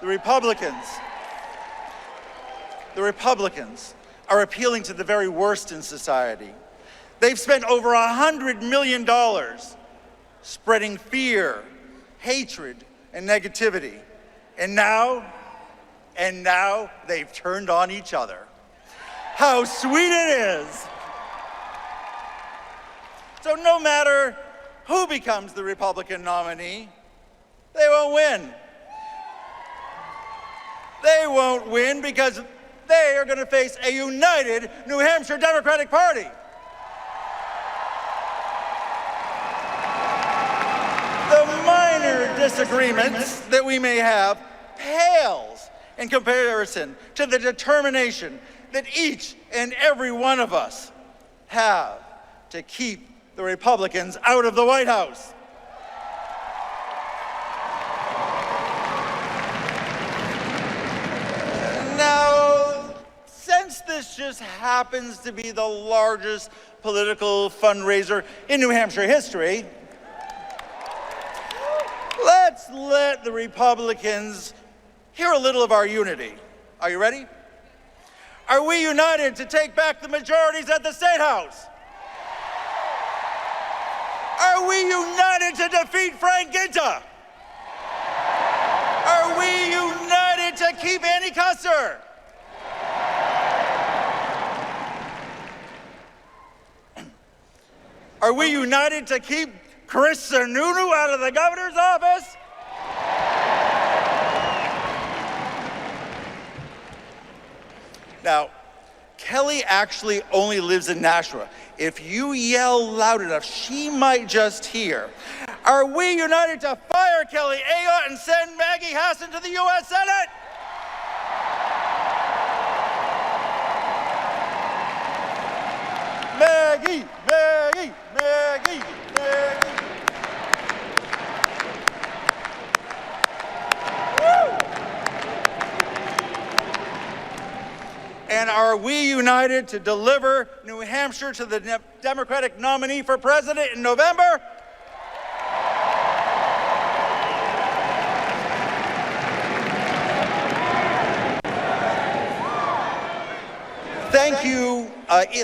S9: the Republicans are appealing to the very worst in society. They've spent over $100 million spreading fear, hatred, and negativity. And now they've turned on each other. How sweet it is! So no matter who becomes the Republican nominee, they won't win. They won't win because they are going to face a united New Hampshire Democratic Party. The minor disagreements that we may have pales in comparison to the determination that each and every one of us have to keep the Republicans out of the White House. this just happens to be the largest political fundraiser in New Hampshire history, let's let the Republicans hear a little of our unity. Are you ready? Are we united to take back the majorities at the State House? Are we united to defeat Frank Ginta? Are we united to keep Annie Kuster? Are we united to keep Chris Sununu out of the governor's office? Now, Kelly actually only lives in Nashua. If you yell loud enough, she might just hear. Are we united to fire Kelly Ayotte and send Maggie Hassan to the U.S. Senate? Maggie, Maggie, Maggie, Maggie. Woo! And are we united to deliver New Hampshire to the Democratic nominee for president in November? Thank you,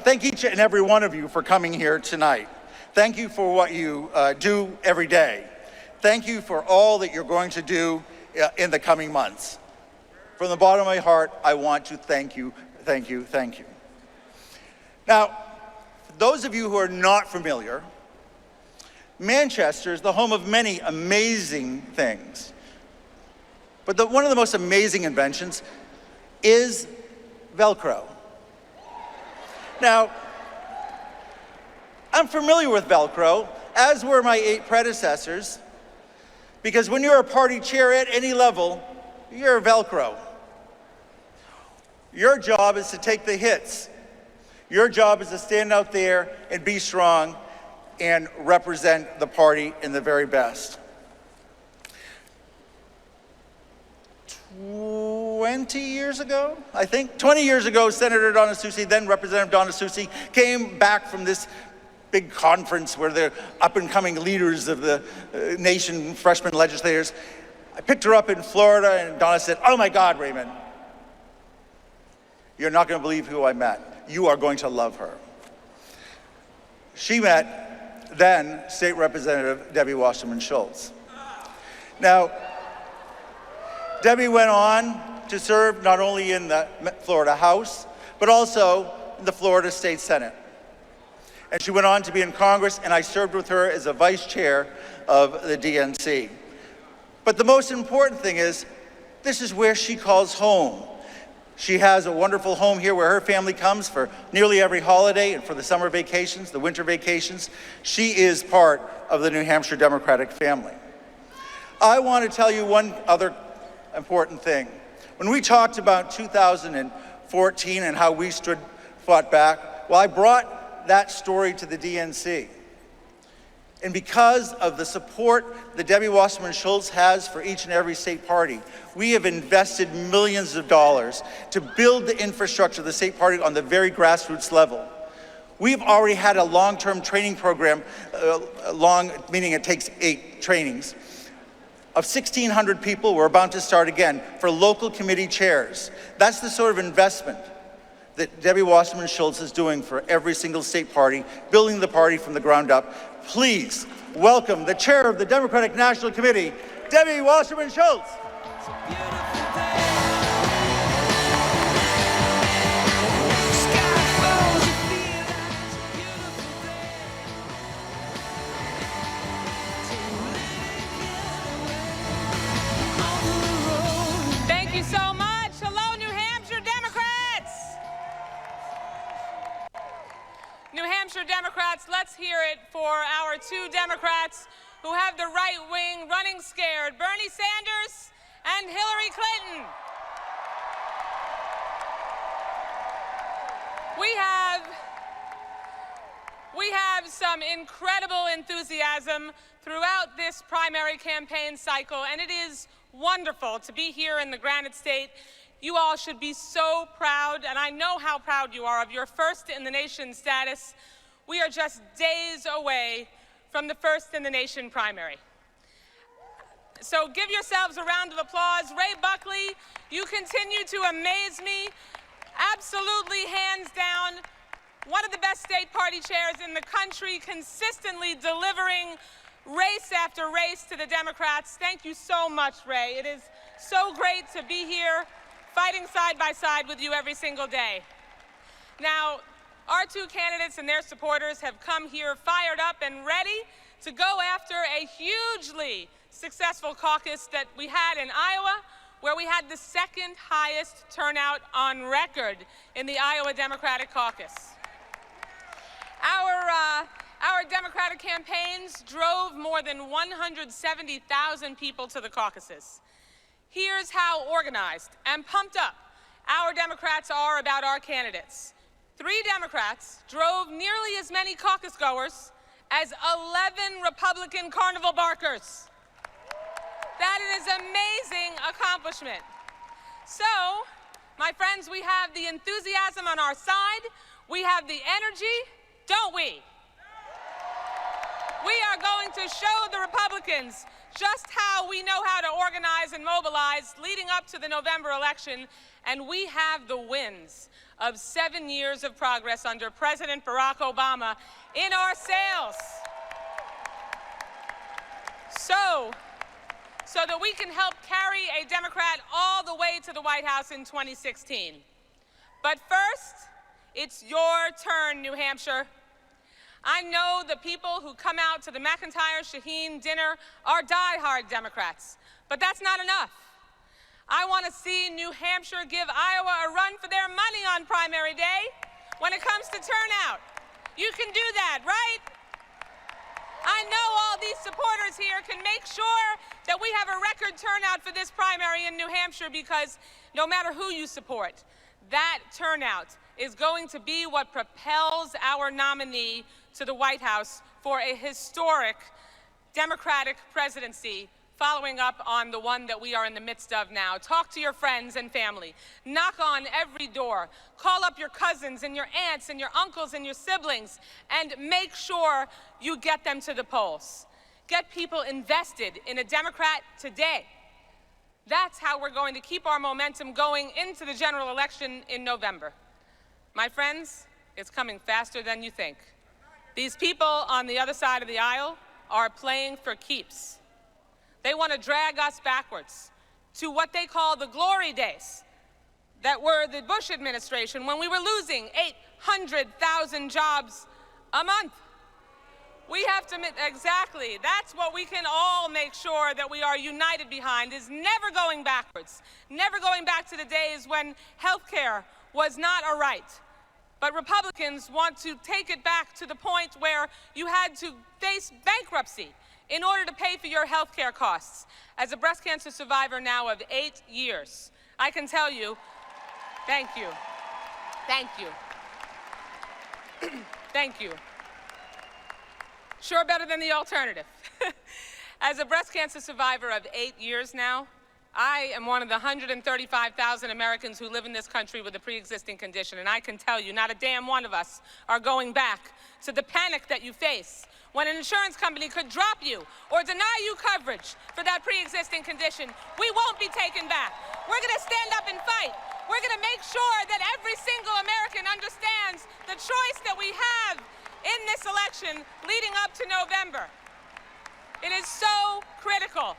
S9: thank each and every one of you for coming here tonight. Thank you for what you do every day. Thank you for all that you're going to do in the coming months. From the bottom of my heart, I want to thank you, thank you, thank you. Now, for those of you who are not familiar, Manchester is the home of many amazing things. But one of the most amazing inventions is Velcro. Now, I'm familiar with Velcro, as were my 8 predecessors, because when you're a party chair at any level, you're a Velcro. Your job is to take the hits. Your job is to stand out there and be strong and represent the party in the very best. 20 years ago, I think, 20 years ago, Senator Donna Soucy, then Representative Donna Soucy, came back from this big conference where the up-and-coming leaders of the nation, freshman legislators. I picked her up in Florida, and Donna said, "Oh my God, Raymond, you're not going to believe who I met. You are going to love her." She met then State Representative Debbie Wasserman Schultz. Now, Debbie went on to serve not only in the Florida House, but also in the Florida State Senate. And she went on to be in Congress, and I served with her as a vice chair of the DNC. But the most important thing is, this is where she calls home. She has a wonderful home here where her family comes for nearly every holiday and for the summer vacations, the winter vacations. She is part of the New Hampshire Democratic family. I want to tell you one other important thing. When we talked about 2014 and how we fought back, well, I brought that story to the DNC. And because of the support that Debbie Wasserman Schultz has for each and every state party, we have invested millions of dollars to build the infrastructure of the state party on the very grassroots level. We've already had a long-term training program, meaning it takes 8 trainings, of 1,600 people. We're about to start again for local committee chairs. That's the sort of investment that Debbie Wasserman Schultz is doing for every single state party, building the party from the ground up. Please welcome the chair of the Democratic National Committee, Debbie Wasserman Schultz.
S11: Thank you so much. Hello, New Hampshire Democrats. New Hampshire Democrats, let's hear it for our 2 Democrats who have the right wing running scared, Bernie Sanders and Hillary Clinton. We have some incredible enthusiasm throughout this primary campaign cycle, and it is wonderful to be here in the Granite State You all should be so proud, and I know how proud you are of your first-in-the-nation status. We are just days away from the first-in-the-nation primary. So give yourselves a round of applause. Ray Buckley, you continue to amaze me. Absolutely, hands down, one of the best state party chairs in the country, consistently delivering race after race to the Democrats. Thank you so much, Ray. It is so great to be here fighting side by side with you every single day. Now, our two candidates and their supporters have come here fired up and ready to go after a hugely successful caucus that we had in Iowa, where we had the second highest turnout on record in the Iowa Democratic Caucus. Our Democratic campaigns drove more than 170,000 people to the caucuses. Here's how organized and pumped up our Democrats are about our candidates. 3 Democrats drove nearly as many caucus goers as 11 Republican carnival barkers. That is an amazing accomplishment. So, my friends, we have the enthusiasm on our side. We have the energy, don't we? We are going to show the Republicans just how we know how to organize and mobilize leading up to the November election, and we have the wins of 7 years of progress under President Barack Obama in our sails. So that we can help carry a Democrat all the way to the White House in 2016. But first, it's your turn, New Hampshire. I know the people who come out to the McIntyre-Shaheen dinner are die-hard Democrats, but that's not enough. I want to see New Hampshire give Iowa a run for their money on primary day when it comes to turnout. You can do that, right? I know all these supporters here can make sure that we have a record turnout for this primary in New Hampshire, because no matter who you support, that turnout is going to be what propels our nominee to the White House for a historic Democratic presidency, following up on the one that we are in the midst of now. Talk to your friends and family. Knock on every door. Call up your cousins and your aunts and your uncles and your siblings, and make sure you get them to the polls. Get people invested in a Democrat today. That's how we're going to keep our momentum going into the general election in November. My friends, it's coming faster than you think. These people on the other side of the aisle are playing for keeps. They want to drag us backwards to what they call the glory days that were the Bush administration, when we were losing 800,000 jobs a month. We have to, exactly, that's what we can all make sure that we are united behind, is never going backwards, never going back to the days when health care was not a right. But Republicans want to take it back to the point where you had to face bankruptcy in order to pay for your health care costs. As a breast cancer survivor now of 8 years, I can tell you, thank you, thank you, thank you. Sure better than the alternative. As a breast cancer survivor of 8 years now, I am one of the 135,000 Americans who live in this country with a pre-existing condition, and I can tell you, not a damn one of us are going back to the panic that you face when an insurance company could drop you or deny you coverage for that pre-existing condition. We won't be taken back. We're going to stand up and fight. We're going to make sure that every single American understands the choice that we have in this election leading up to November. It is so critical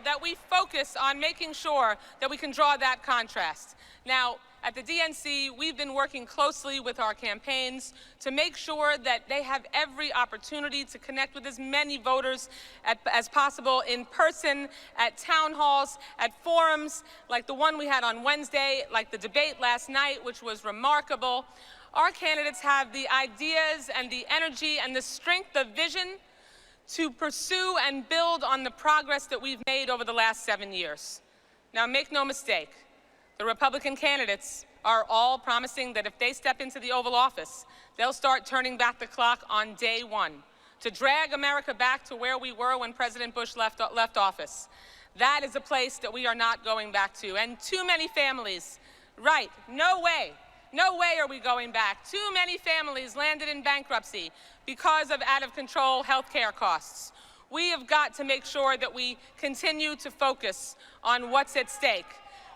S11: that we focus on making sure that we can draw that contrast. Now, at the DNC, we've been working closely with our campaigns to make sure that they have every opportunity to connect with as many voters as possible in person, at town halls, at forums like the one we had on Wednesday, like the debate last night, which was remarkable. Our candidates have the ideas and the energy and the strength of vision to pursue and build on the progress that we've made over the last 7 years. Now, make no mistake, the Republican candidates are all promising that if they step into the Oval Office, they'll start turning back the clock on day one to drag America back to where we were when President Bush left office. That is a place that we are not going back to. And too many families, right, no way are we going back. Too many families landed in bankruptcy because of out-of-control health care costs. We have got to make sure that we continue to focus on what's at stake.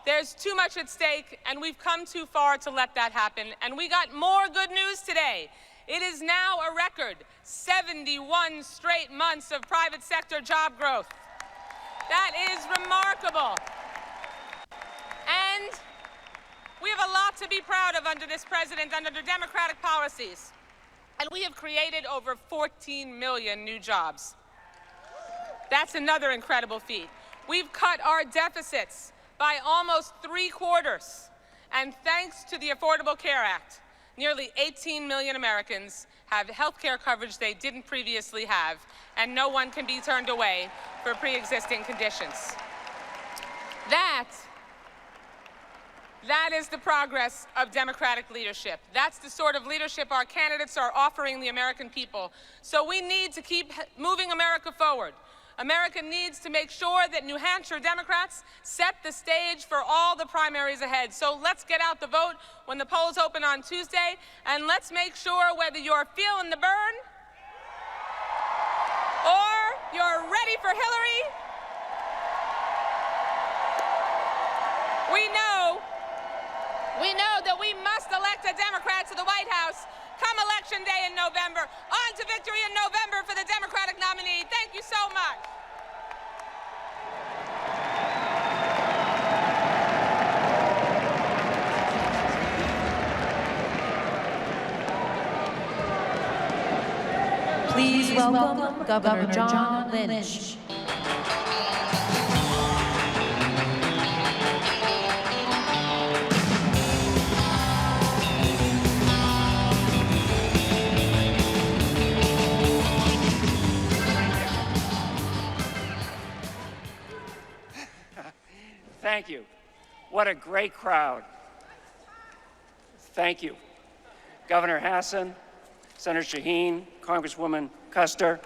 S11: There's too much at stake, and we've come too far to let that happen. And we got more good news today. It is now a record 71 straight months of private sector job growth. That is remarkable. And we have a lot to be proud of under this president, under the Democratic policies. And we have created over 14 million new jobs. That's another incredible feat. We've cut our deficits by almost 3/4. And thanks to the Affordable Care Act, nearly 18 million Americans have health care coverage they didn't previously have, and no one can be turned away for pre-existing conditions. That is the progress of Democratic leadership. That's the sort of leadership our candidates are offering the American people. So we need to keep moving America forward. America needs to make sure that New Hampshire Democrats set the stage for all the primaries ahead. So let's get out the vote when the polls open on Tuesday, and let's make sure whether you're feeling the burn or you're ready for Hillary, we know that we must elect a Democrat to the White House come Election Day in November. On to victory in November for the Democratic nominee. Thank you so much.
S4: Please welcome Governor John Lynch.
S6: Thank you. What a great crowd. Thank you. Governor Hassan, Senator Shaheen, Congresswoman Custer,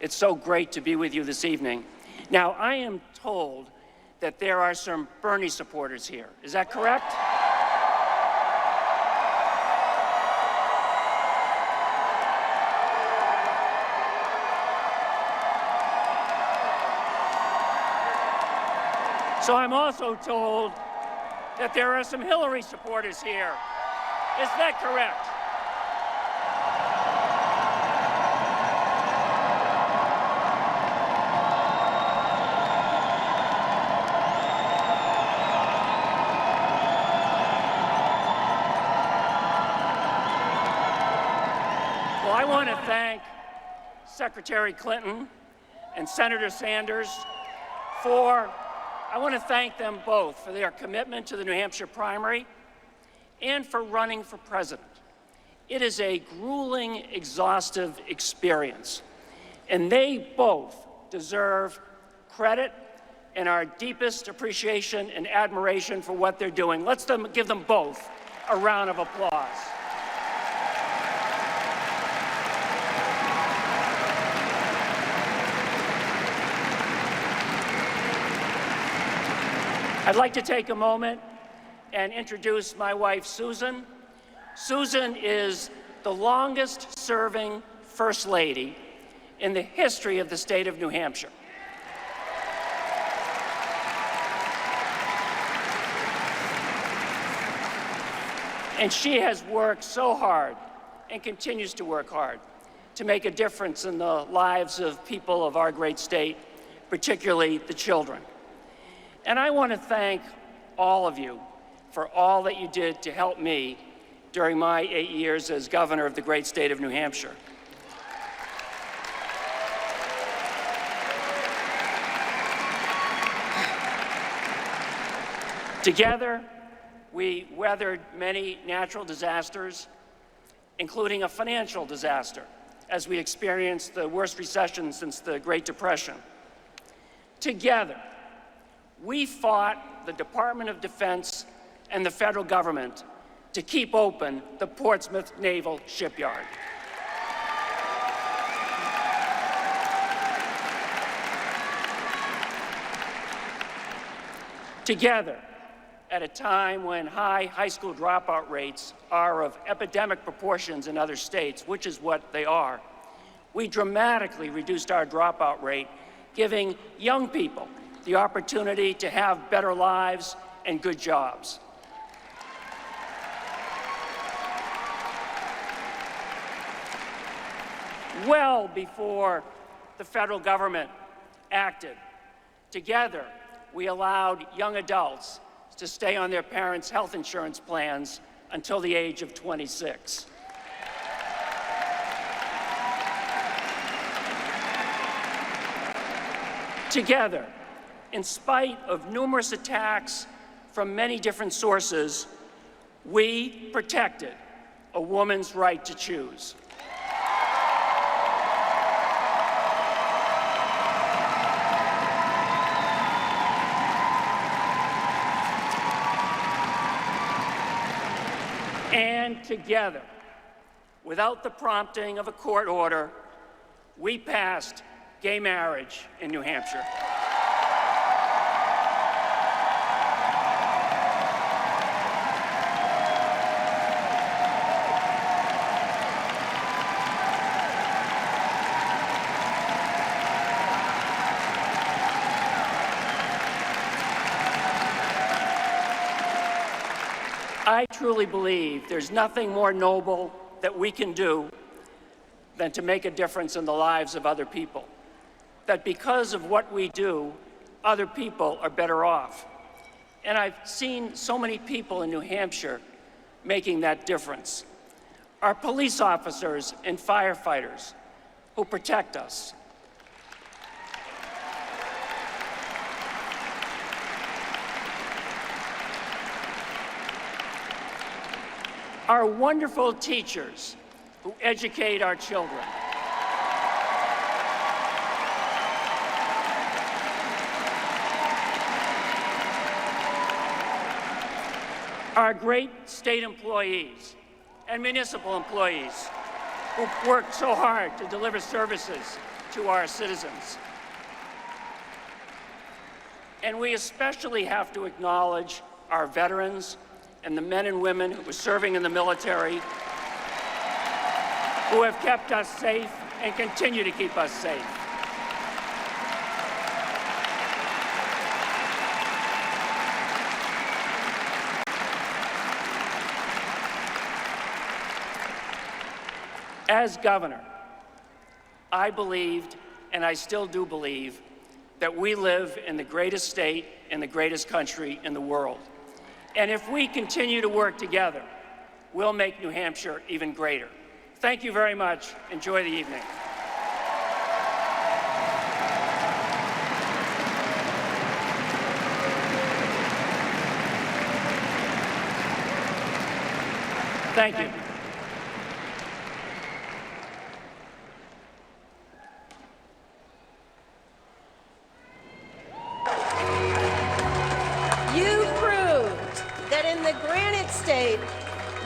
S6: it's so great to be with you this evening. Now, I am told that there are some Bernie supporters here. Is that correct? So I'm also told that there are some Hillary supporters here. Is that correct? Well, I want to thank Secretary Clinton and Senator Sanders I want to thank them both for their commitment to the New Hampshire primary and for running for president. It is a grueling, exhaustive experience, and they both deserve credit and our deepest appreciation and admiration for what they're doing. Let's give them both a round of applause. I'd like to take a moment and introduce my wife, Susan. Susan is the longest-serving First Lady in the history of the state of New Hampshire. And she has worked so hard and continues to work hard to make a difference in the lives of people of our great state, particularly the children. And I want to thank all of you for all that you did to help me during my 8 years as governor of the great state of New Hampshire. Together, we weathered many natural disasters, including a financial disaster, as we experienced the worst recession since the Great Depression. Together, we fought the Department of Defense and the federal government to keep open the Portsmouth Naval Shipyard. Together, at a time when high school dropout rates are of epidemic proportions in other states, which is what they are, we dramatically reduced our dropout rate, giving young people the opportunity to have better lives and good jobs. Well before the federal government acted, together we allowed young adults to stay on their parents' health insurance plans until the age of 26. Together, in spite of numerous attacks from many different sources, we protected a woman's right to choose. And together, without the prompting of a court order, we passed gay marriage in New Hampshire. I truly believe there's nothing more noble that we can do than to make a difference in the lives of other people. That because of what we do, other people are better off. And I've seen so many people in New Hampshire making that difference. Our police officers and firefighters who protect us. Our wonderful teachers who educate our children. Our great state employees and municipal employees who work so hard to deliver services to our citizens. And we especially have to acknowledge our veterans and the men and women who were serving in the military, who have kept us safe and continue to keep us safe. As governor, I believed, and I still do believe, that we live in the greatest state and the greatest country in the world. And if we continue to work together, we'll make New Hampshire even greater. Thank you very much. Enjoy the evening. Thank you.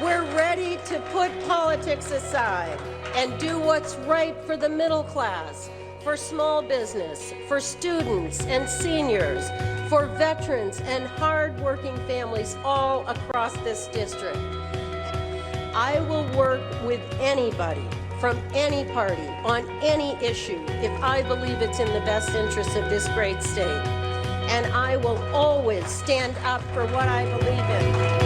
S2: We're ready to put politics aside and do what's right for the middle class, for small business, for students and seniors, for veterans and hard-working families all across this district. I will work with anybody from any party on any issue if I believe it's in the best interest of this great state. And I will always stand up for what I believe in.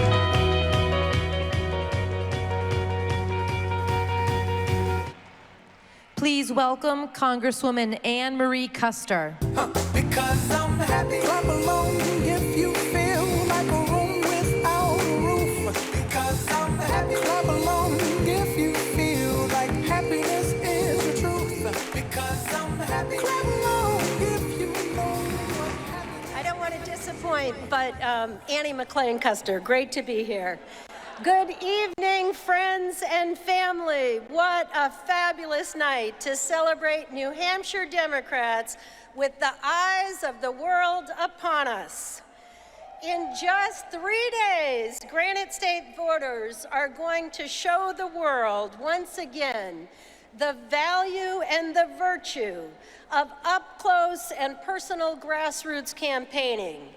S4: Please welcome Congresswoman Anne Marie Custer.
S5: Because I'm happy. Clap along if you feel like a room without a roof. Because I'm happy. Clap along if you feel like happiness is the truth. Because I'm happy. Clap along if you know what happiness.
S2: I don't want to disappoint, but Annie McLean Custer, great to be here. Good evening, friends and family. What a fabulous night to celebrate New Hampshire Democrats with the eyes of the world upon us. In just 3 days, Granite State voters are going to show the world once again the value and the virtue of up-close and personal grassroots campaigning.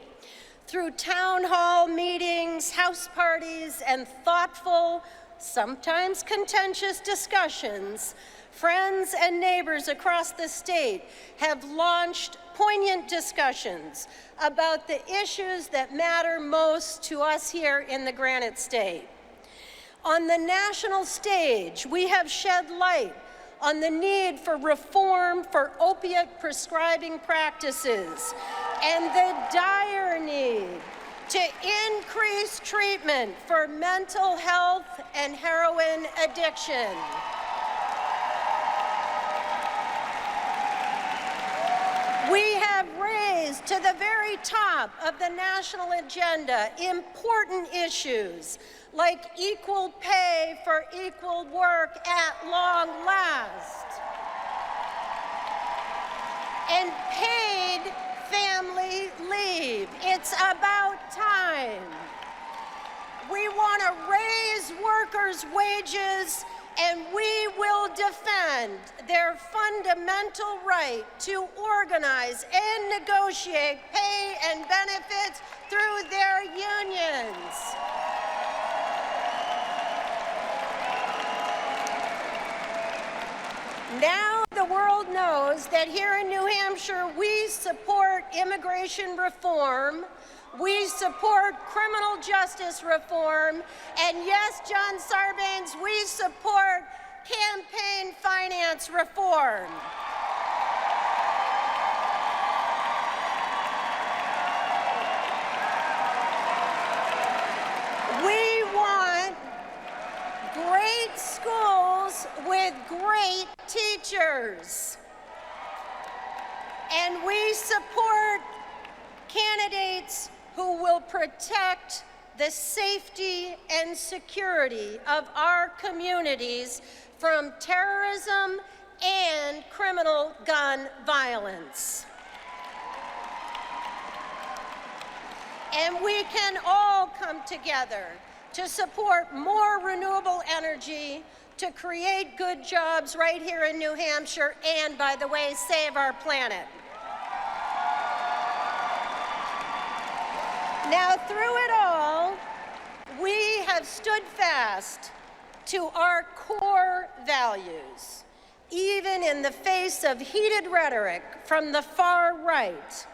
S2: Through town hall meetings, house parties, and thoughtful, sometimes contentious discussions, friends and neighbors across the state have launched poignant discussions about the issues that matter most to us here in the Granite State. On the national stage, we have shed light on the need for reform for opiate prescribing practices and the dire need to increase treatment for mental health and heroin addiction. We have raised to the very top of the national agenda important issues like equal pay for equal work at long last, and paid family leave. It's about time. We want to raise workers' wages, and we will defend their fundamental right to organize and negotiate pay and benefits through their unions. Now the world knows that here in New Hampshire, we support immigration reform, we support criminal justice reform, and yes, John Sarbanes, we support campaign finance reform. We want great schools with great teachers. And we support candidates who will protect the safety and security of our communities from terrorism and criminal gun violence. And we can all come together to support more renewable energy, to create good jobs right here in New Hampshire, and, by the way, save our planet. Now, through it all, we have stood fast to our core values, even in the face of heated rhetoric from the far right.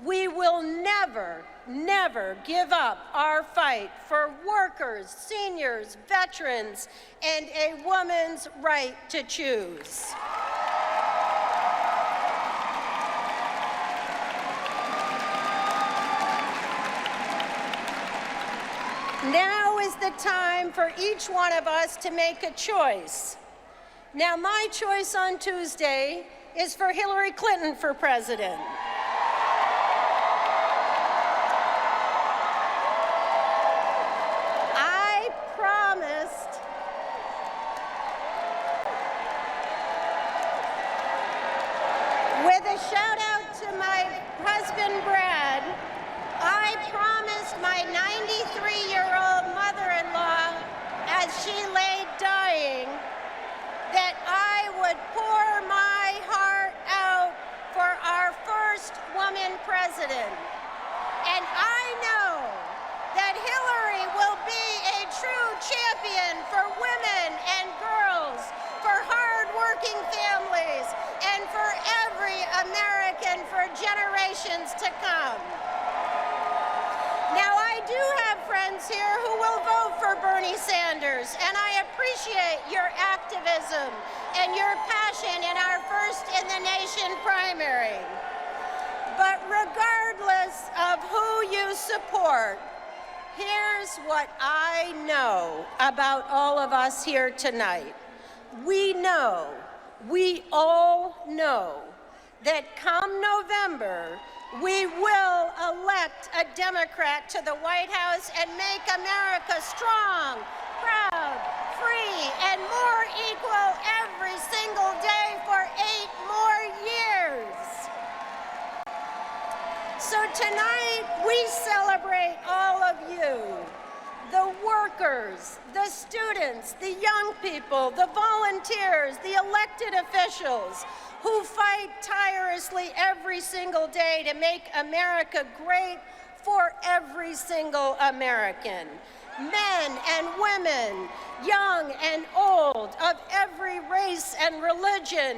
S2: We will never, never give up our fight for workers, seniors, veterans, and a woman's right to choose. Now is the time for each one of us to make a choice. Now, my choice on Tuesday is for Hillary Clinton for president. I promised with a shout out to my husband, Brad, I promised my 93-year-old mother-in-law, as she lay dying, that I would pour my heart out for our first woman president. And I know that Hillary will be a true champion for women and girls, for hard-working families, and for every American for generations to come. Now, I do have friends here who will vote for Bernie Sanders, and I appreciate your activism and your passion in our first-in-the-nation primary. But regardless of who you support, here's what I know about all of us here tonight. We all know, that come November, we will elect a Democrat to the White House and make America strong, proud, free, and more equal every single day for 8 more years. So tonight, we celebrate all of you, the workers, the students, the young people, the volunteers, the elected officials who fight tirelessly every single day to make America great for every single American. Men and women, young and old, of every race and religion,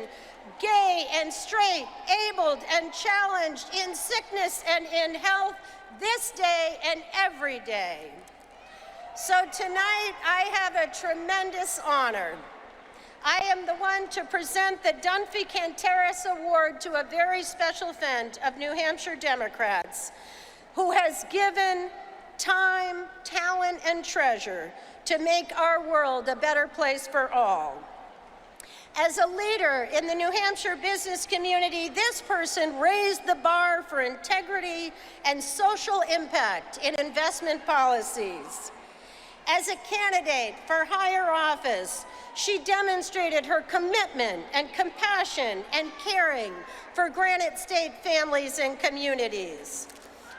S2: gay and straight, abled and challenged, in sickness and in health, this day and every day. So tonight, I have a tremendous honor. I am the one to present the Dunphy-Canteras Award to a very special friend of New Hampshire Democrats who has given time, talent, and treasure to make our world a better place for all. As a leader in the New Hampshire business community, this person raised the bar for integrity and social impact in investment policies. As a candidate for higher office, she demonstrated her commitment and compassion and caring for Granite State families and communities.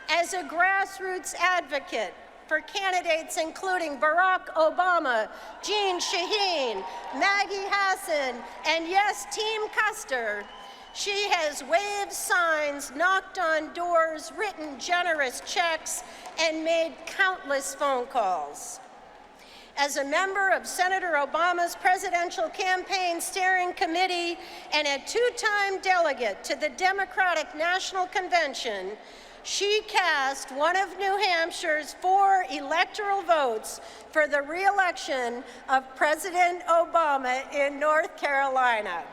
S2: As a grassroots advocate for candidates including Barack Obama, Jeanne Shaheen, Maggie Hassan, and yes, Team Custer, she has waved signs, knocked on doors, written generous checks, and made countless phone calls. As a member of Senator Obama's presidential campaign steering committee and a two-time delegate to the Democratic National Convention, she cast one of New Hampshire's 4 electoral votes for the re-election of President Obama in North Carolina.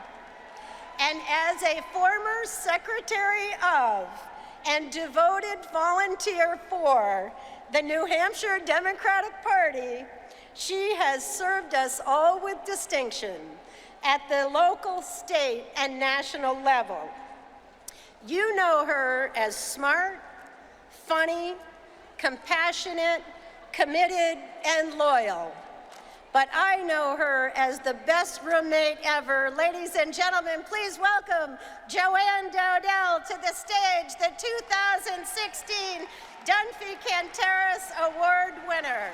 S2: And as a former secretary of and devoted volunteer for the New Hampshire Democratic Party, she has served us all with distinction at the local, state, and national level. You know her as smart, funny, compassionate, committed, and loyal. But I know her as the best roommate ever. Ladies and gentlemen, please welcome Joanne Dowdell to the stage, the 2016 Dunphy-Canteras Award winner.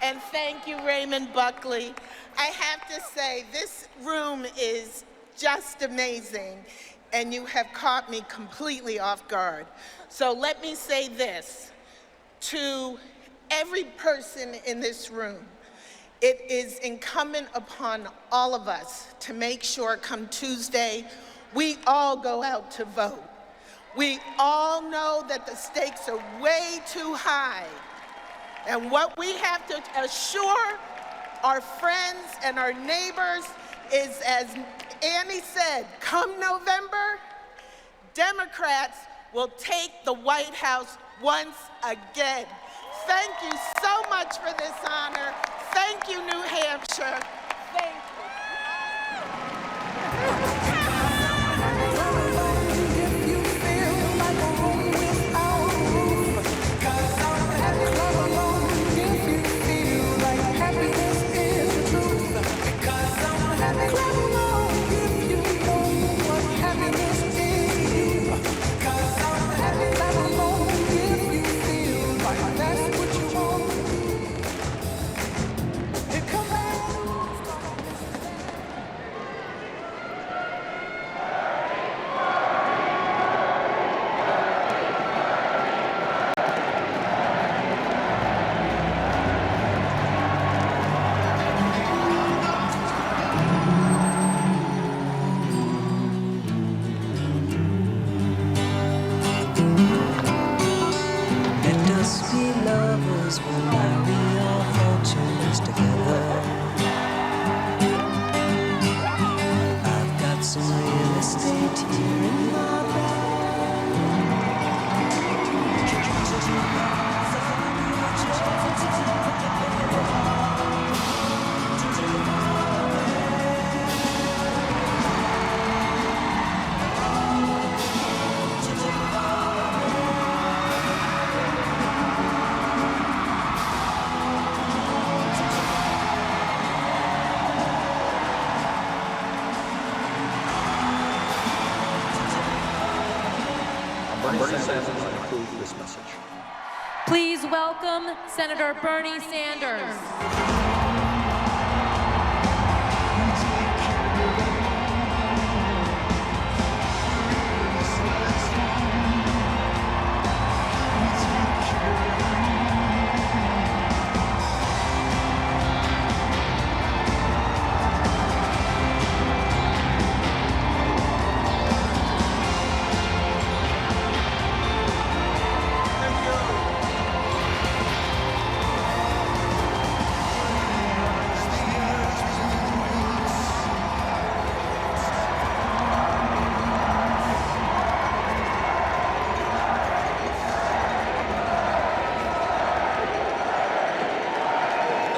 S12: And thank you, Raymond Buckley. I have to say, this room is just amazing, and you have caught me completely off guard. So let me say this to every person in this room. It is incumbent upon all of us to make sure come Tuesday, we all go out to vote. We all know that the stakes are way too high. And what we have to assure our friends and our neighbors is, as Annie said, come November, Democrats will take the White House once again. Thank you so much for this honor. Thank you, New Hampshire. Thank you.
S13: this message.
S4: Please welcome Senator Bernie Sanders.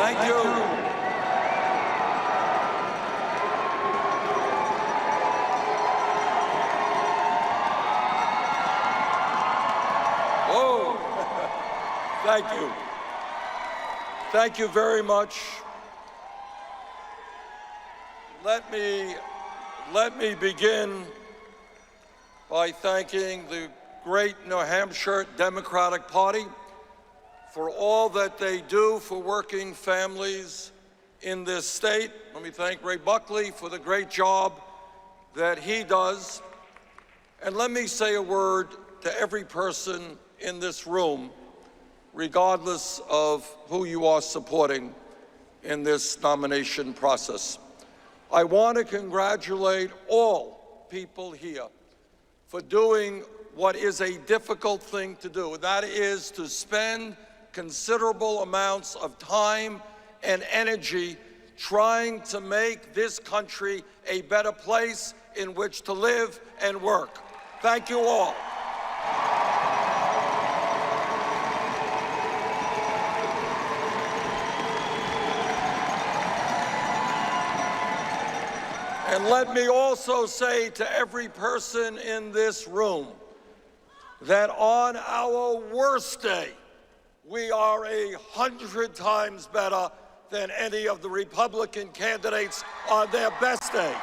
S14: Thank you. Whoa. Thank you. Thank you very much. Let me begin by thanking the great New Hampshire Democratic Party for all that they do for working families in this state. Let me thank Ray Buckley for the great job that he does. And let me say a word to every person in this room, regardless of who you are supporting in this nomination process. I want to congratulate all people here for doing what is a difficult thing to do, and that is to spend considerable amounts of time and energy trying to make this country a better place in which to live and work. Thank you all. And let me also say to every person in this room that on our worst day, we are 100 times better than any of the Republican candidates on their best day.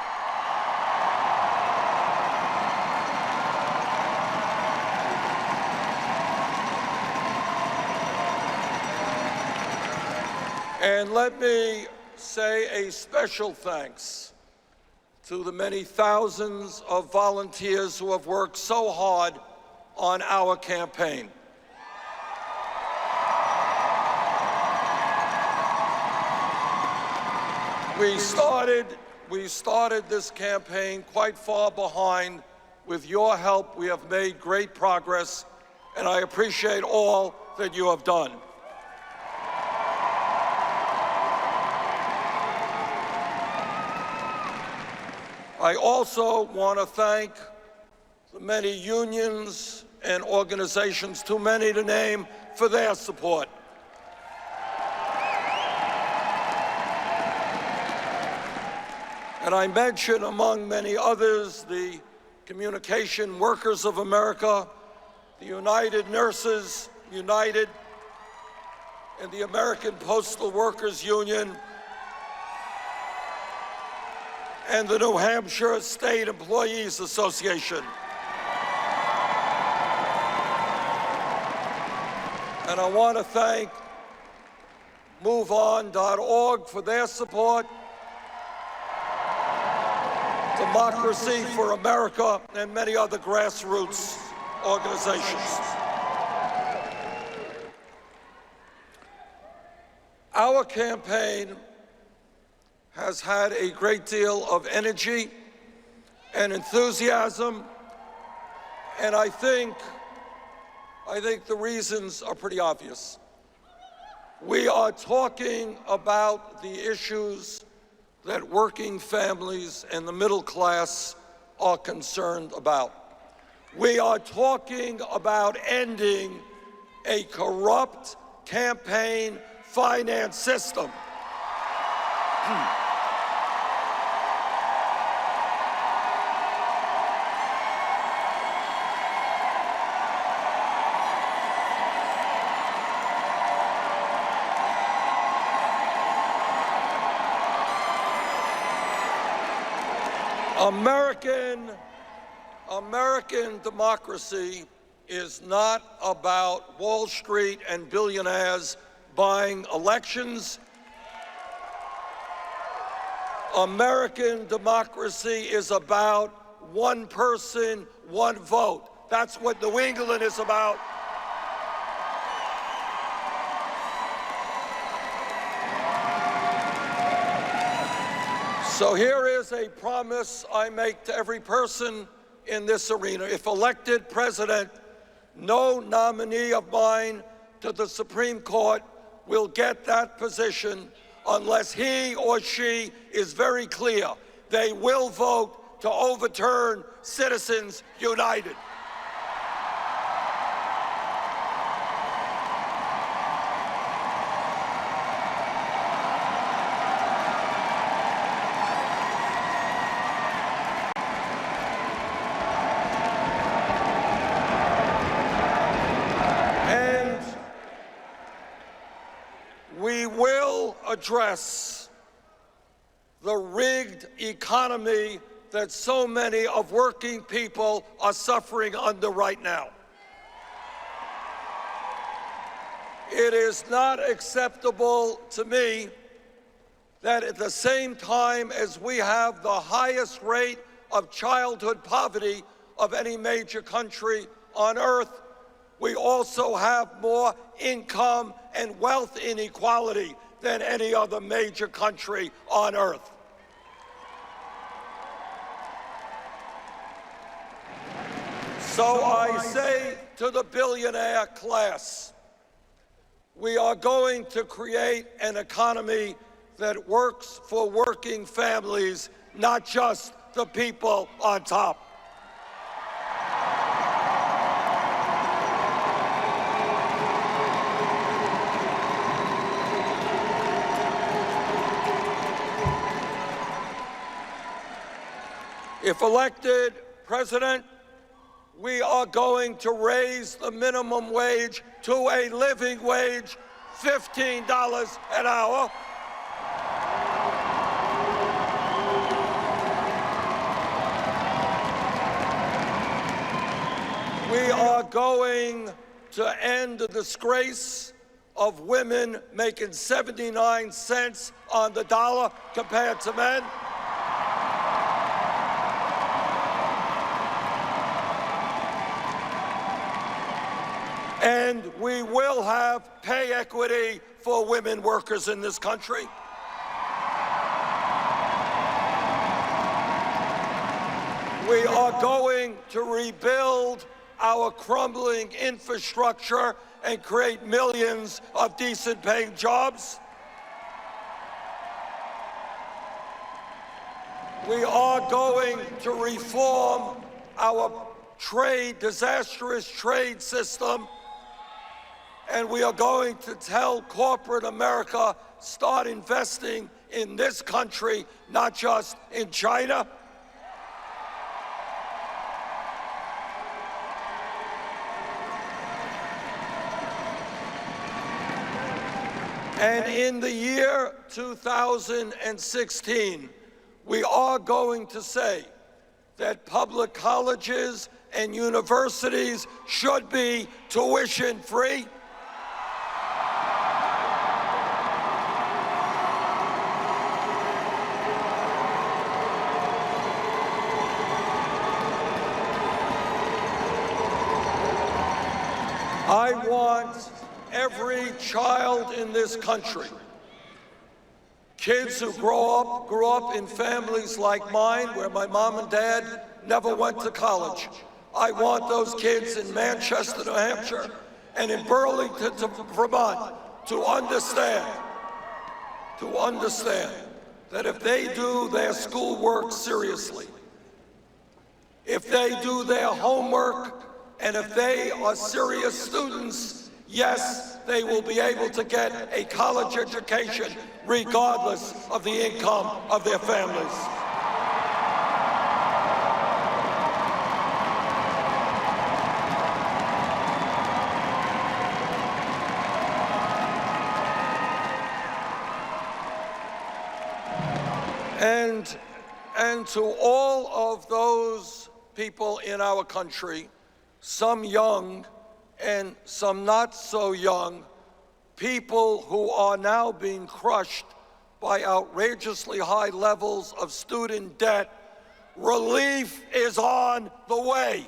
S14: And let me say a special thanks to the many thousands of volunteers who have worked so hard on our campaign. We started this campaign quite far behind. With your help, we have made great progress, and I appreciate all that you have done. I also want to thank the many unions and organizations, too many to name, for their support. And I mention, among many others, the Communication Workers of America, the United Nurses United, and the American Postal Workers Union, and the New Hampshire State Employees Association. And I want to thank MoveOn.org for their support, Democracy for America, and many other grassroots organizations. Our campaign has had a great deal of energy and enthusiasm, and I think the reasons are pretty obvious. We are talking about the issues that working families and the middle class are concerned about. We are talking about ending a corrupt campaign finance system. American democracy is not about Wall Street and billionaires buying elections. American democracy is about one person, one vote. That's what New England is about. So here is a promise I make to every person in this arena. If elected president, no nominee of mine to the Supreme Court will get that position unless he or she is very clear they will vote to overturn Citizens United. Address the rigged economy that so many of working people are suffering under right now. It is not acceptable to me that at the same time as we have the highest rate of childhood poverty of any major country on earth, we also have more income and wealth inequality than any other major country on earth. So I say to the billionaire class, we are going to create an economy that works for working families, not just the people on top. If elected president, we are going to raise the minimum wage to a living wage, $15 an hour. We are going to end the disgrace of women making 79 cents on the dollar compared to men. And we will have pay equity for women workers in this country. We are going to rebuild our crumbling infrastructure and create millions of decent paying jobs. We are going to reform our disastrous trade system. And we are going to tell corporate America, start investing in this country, not just in China. And in the year 2016, we are going to say that public colleges and universities should be tuition-free. I want every child in this country, kids who grew up in families like mine, where my mom and dad never went to college. I want those kids in Manchester, New Hampshire, and in Burlington, Vermont, to understand that if they do their schoolwork seriously, if they do their homework, and if they are serious students, yes, they will be able to get a college education regardless of the income of their families. And to all of those people in our country, some young and some not so young, people who are now being crushed by outrageously high levels of student debt, relief is on the way.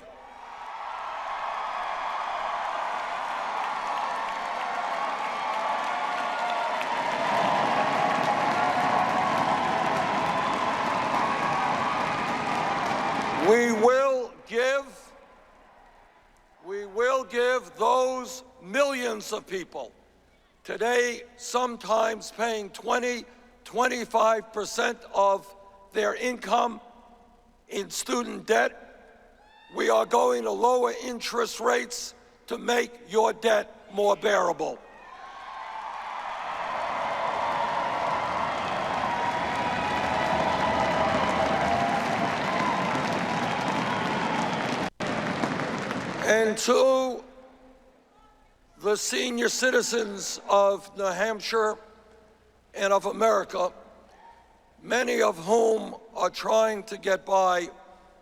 S14: We will give those millions of people today sometimes paying 25% of their income in student debt. We are going to lower interest rates to make your debt more bearable. And to the senior citizens of New Hampshire and of America, many of whom are trying to get by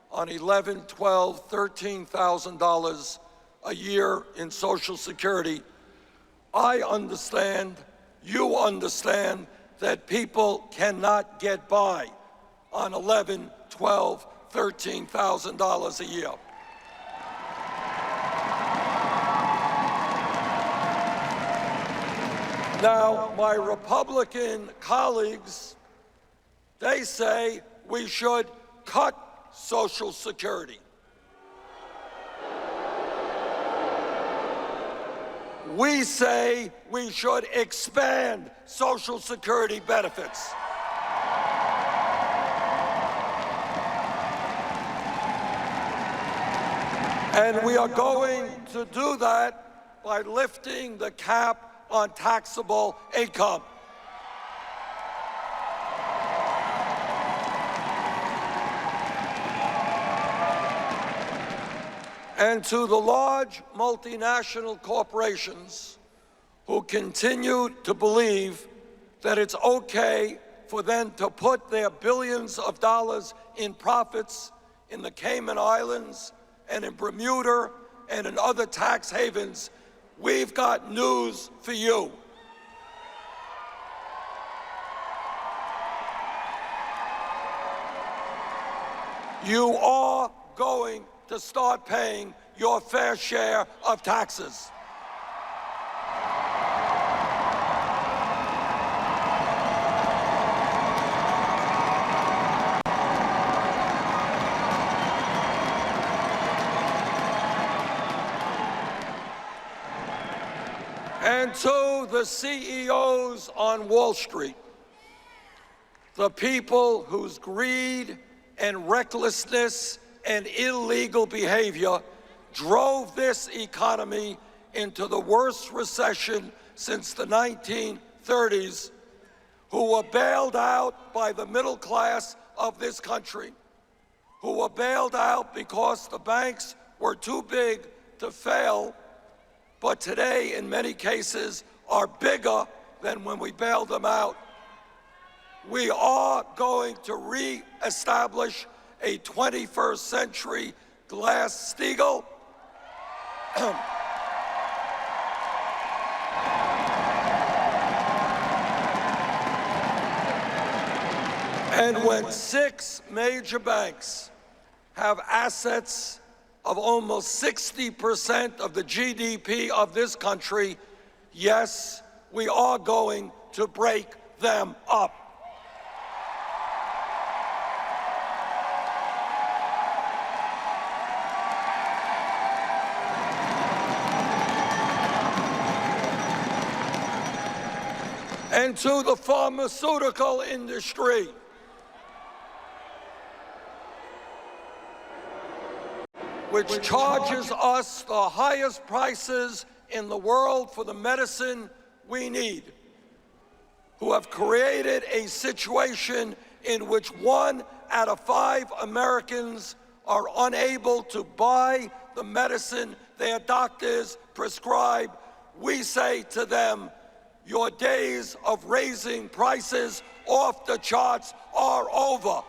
S14: on $11,000, $12,000, $13,000 a year in Social Security, I understand, you understand that people cannot get by on $11,000, $12,000, $13,000 a year. Now, my Republican colleagues, they say we should cut Social Security. We say we should expand Social Security benefits. And we are going to do that by lifting the cap on taxable income. And to the large multinational corporations who continue to believe that it's okay for them to put their billions of dollars in profits in the Cayman Islands and in Bermuda and in other tax havens, we've got news for you. You are going to start paying your fair share of taxes. And to the CEOs on Wall Street, the people whose greed and recklessness and illegal behavior drove this economy into the worst recession since the 1930s, who were bailed out by the middle class of this country, who were bailed out because the banks were too big to fail, but today, in many cases, are bigger than when we bailed them out. We are going to re-establish a 21st century Glass-Steagall and when 6 major banks have assets of almost 60% of the GDP of this country, yes, we are going to break them up. And to the pharmaceutical industry, which charges us the highest prices in the world for the medicine we need, who have created a situation in which 1 out of 5 Americans are unable to buy the medicine their doctors prescribe. We say to them, your days of raising prices off the charts are over.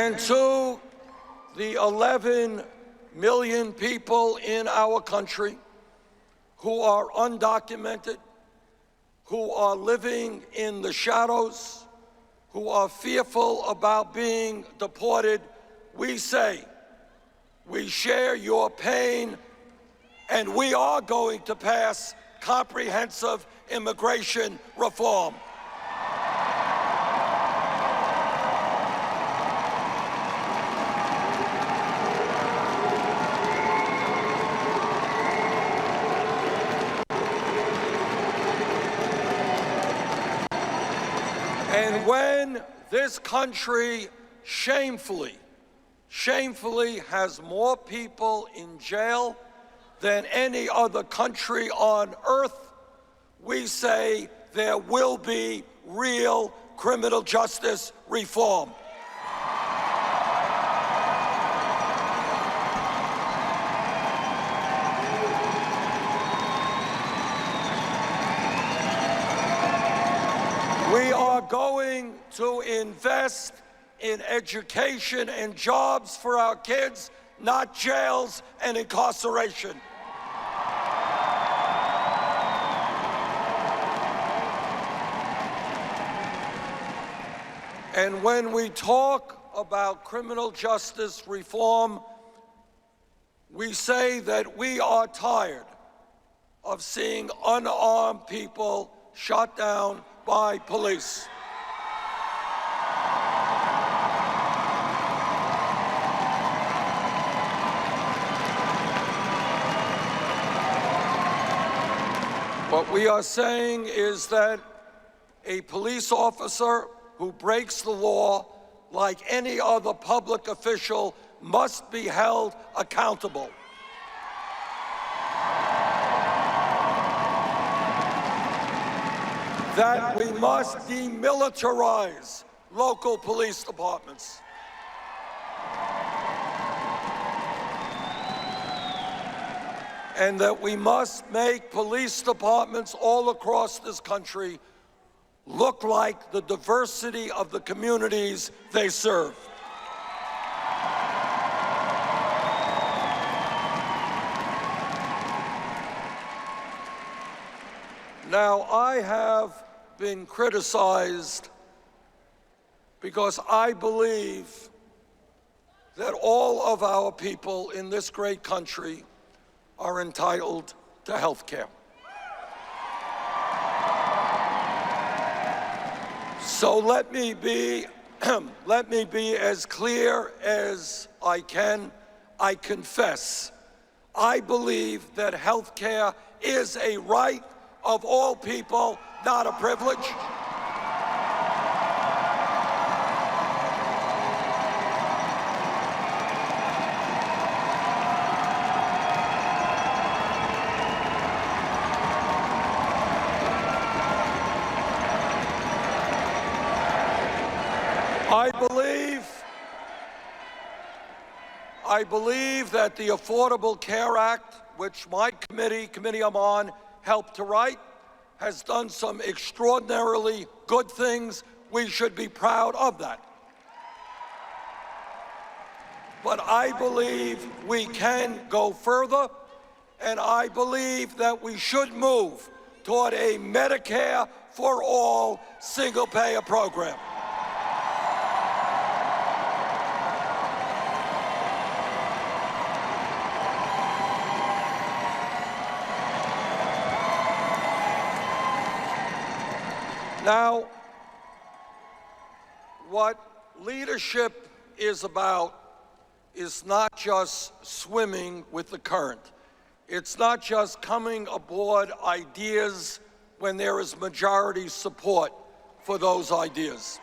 S14: And to the 11 million people in our country who are undocumented, who are living in the shadows, who are fearful about being deported, we say, we share your pain, and we are going to pass comprehensive immigration reform. And when this country shamefully has more people in jail than any other country on earth, we say there will be real criminal justice reform. We are going to invest in education and jobs for our kids, not jails and incarceration. And when we talk about criminal justice reform, we say that we are tired of seeing unarmed people shot down by police. What we are saying is that a police officer who breaks the law, like any other public official, must be held accountable. That we must demilitarize local police departments. And that we must make police departments all across this country look like the diversity of the communities they serve. Now, I have been criticized because I believe that all of our people in this great country are entitled to health care. So let me be as clear as I can. I confess, I believe that health care is a right of all people, not a privilege. I believe that the Affordable Care Act, which my Committee I'm on, helped to write, has done some extraordinarily good things. We should be proud of that. But I believe we can go further, and I believe that we should move toward a Medicare for all single-payer program. Now, what leadership is about is not just swimming with the current. It's not just coming aboard ideas when there is majority support for those ideas.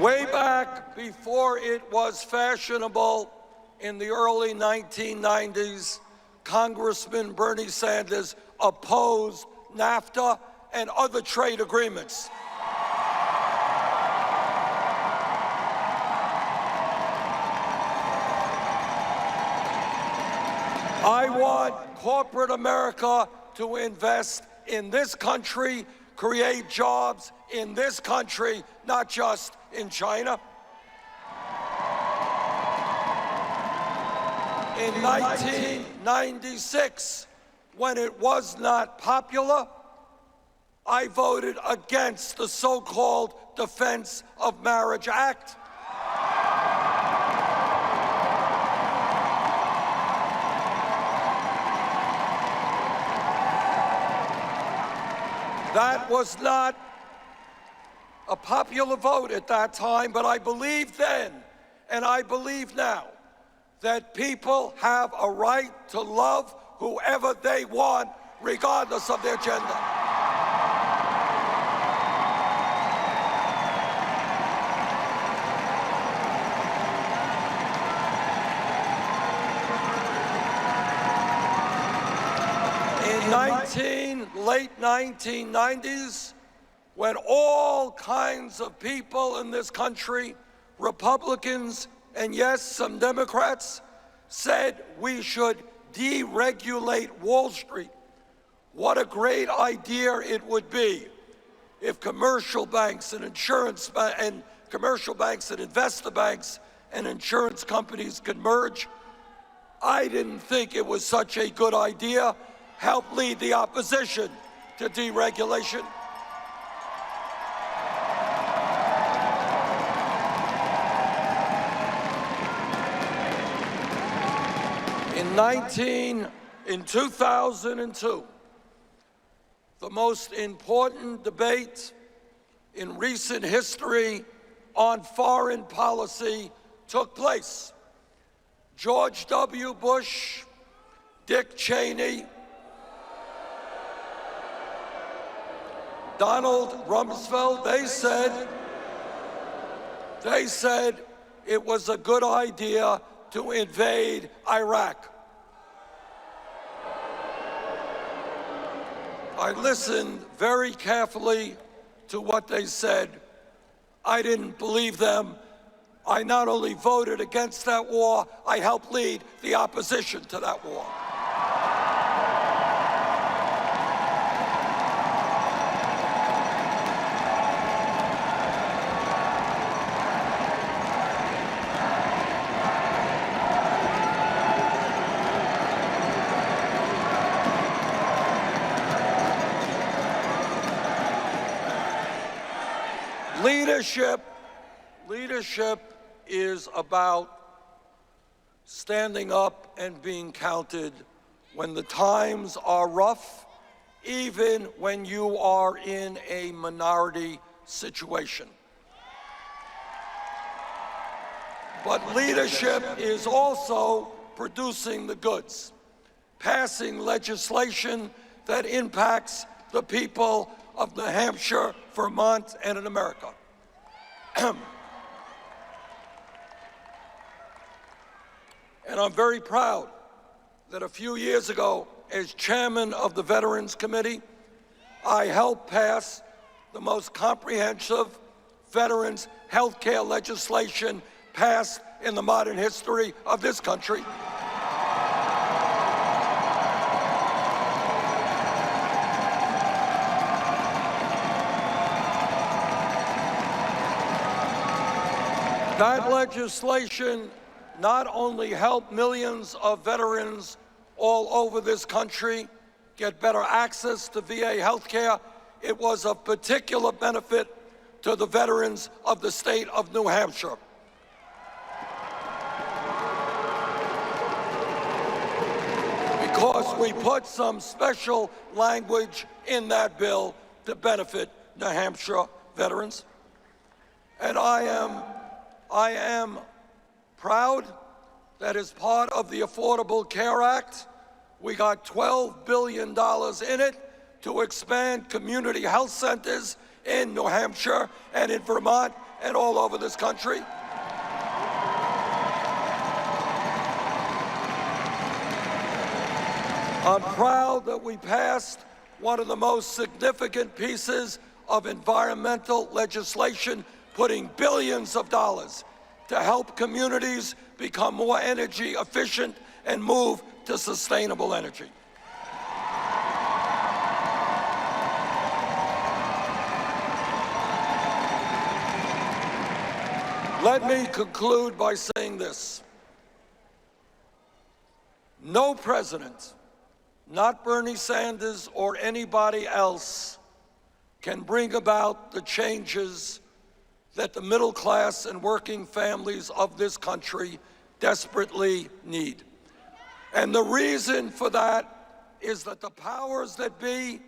S14: Way back before it was fashionable in the early 1990s, Congressman Bernie Sanders opposed NAFTA and other trade agreements. I want corporate America to invest in this country create jobs in this country, not just in China. In 1996, when it was not popular, I voted against the so-called Defense of Marriage Act. That was not a popular vote at that time, but I believed then, and I believe now, that people have a right to love whoever they want, regardless of their gender. In late 1990s, when all kinds of people in this country, Republicans and yes, some Democrats, said we should deregulate Wall Street. What a great idea it would be if commercial banks and commercial banks and investor banks and insurance companies could merge. I didn't think it was such a good idea. Help lead the opposition to deregulation. In 2002, the most important debate in recent history on foreign policy took place. George W. Bush, Dick Cheney, Donald Rumsfeld, they said it was a good idea to invade Iraq. I listened very carefully to what they said. I didn't believe them. I not only voted against that war, I helped lead the opposition to that war. Leadership is about standing up and being counted when the times are rough, even when you are in a minority situation. But leadership is also producing the goods, passing legislation that impacts the people of New Hampshire, Vermont, and in America. And I'm very proud that a few years ago, as chairman of the Veterans Committee, I helped pass the most comprehensive veterans health care legislation passed in the modern history of this country. That legislation not only helped millions of veterans all over this country get better access to VA health care, it was of particular benefit to the veterans of the state of New Hampshire. Because we put some special language in that bill to benefit New Hampshire veterans. And I am proud that as part of the Affordable Care Act, we got $12 billion in it to expand community health centers in New Hampshire and in Vermont and all over this country. I'm proud that we passed one of the most significant pieces of environmental legislation, putting billions of dollars to help communities become more energy efficient and move to sustainable energy. Let me conclude by saying this. No president, not Bernie Sanders or anybody else, can bring about the changes that the middle class and working families of this country desperately need. And the reason for that is that the powers that be,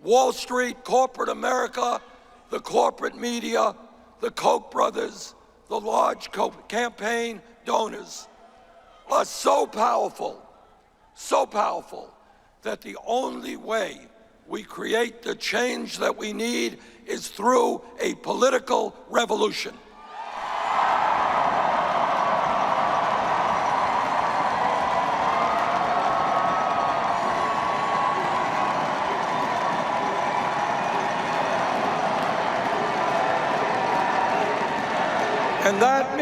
S14: Wall Street, corporate America, the corporate media, the Koch brothers, the large campaign donors, are so powerful that the only way we create the change that we need is through a political revolution. And that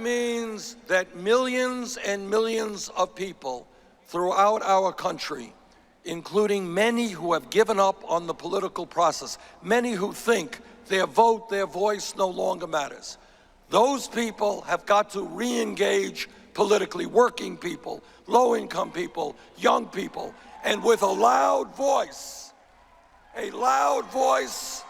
S14: means that millions and millions of people throughout our country, including many who have given up on the political process, many who think their vote, their voice no longer matters, those people have got to re-engage politically, working people, low-income people, young people, and with a loud voice, that's a loud voice.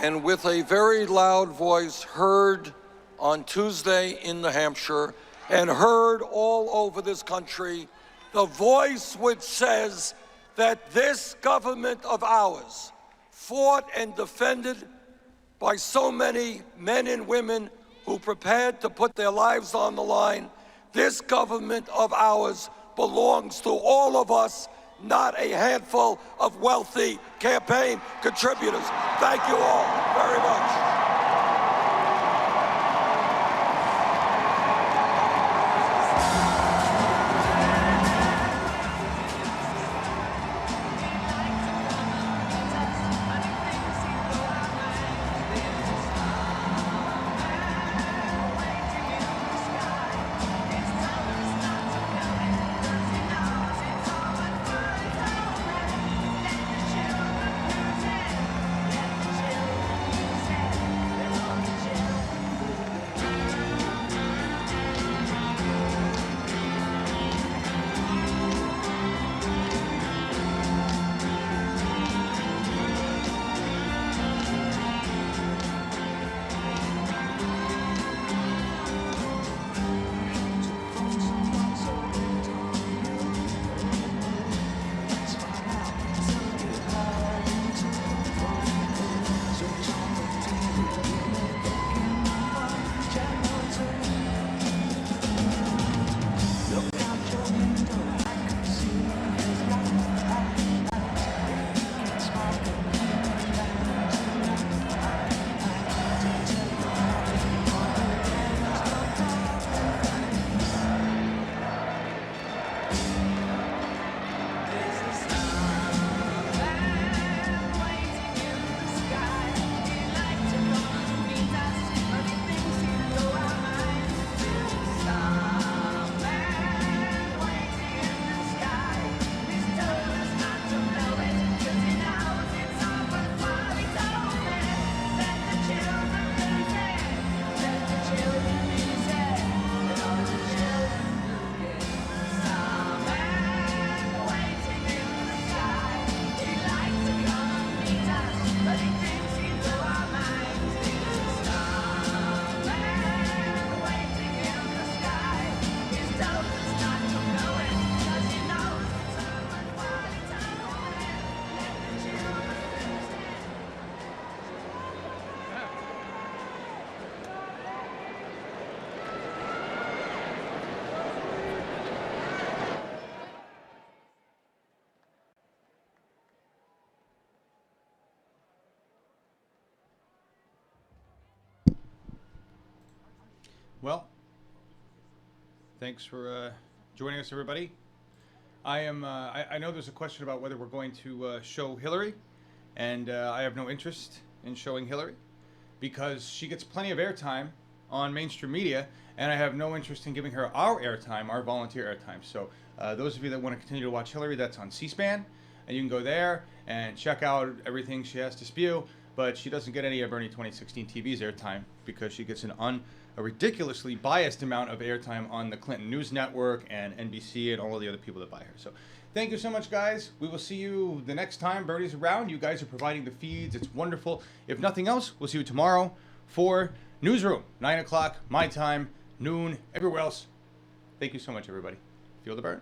S14: And with a very loud voice heard on Tuesday in New Hampshire and heard all over this country, the voice which says that this government of ours, fought and defended by so many men and women who prepared to put their lives on the line, this government of ours belongs to all of us, not a handful of wealthy campaign contributors. Thank you all very much.
S1: Well, Thanks for joining us, everybody. I know there's a question about whether we're going to show Hillary, and I have no interest in showing Hillary because she gets plenty of airtime on mainstream media, and I have no interest in giving her our airtime, our volunteer airtime. So those of you that want to continue to watch Hillary, that's on C-SPAN, and you can go there and check out everything she has to spew, but she doesn't get any of Bernie 2016 TV's airtime because she gets a ridiculously biased amount of airtime on the Clinton News Network and NBC and all of the other people that buy her. So thank you so much, guys. We will see you the next time Bernie's around. You guys are providing the feeds. It's wonderful. If nothing else, we'll see you tomorrow for Newsroom, 9 o'clock, my time, noon, everywhere else. Thank you so much, everybody. Feel the burn.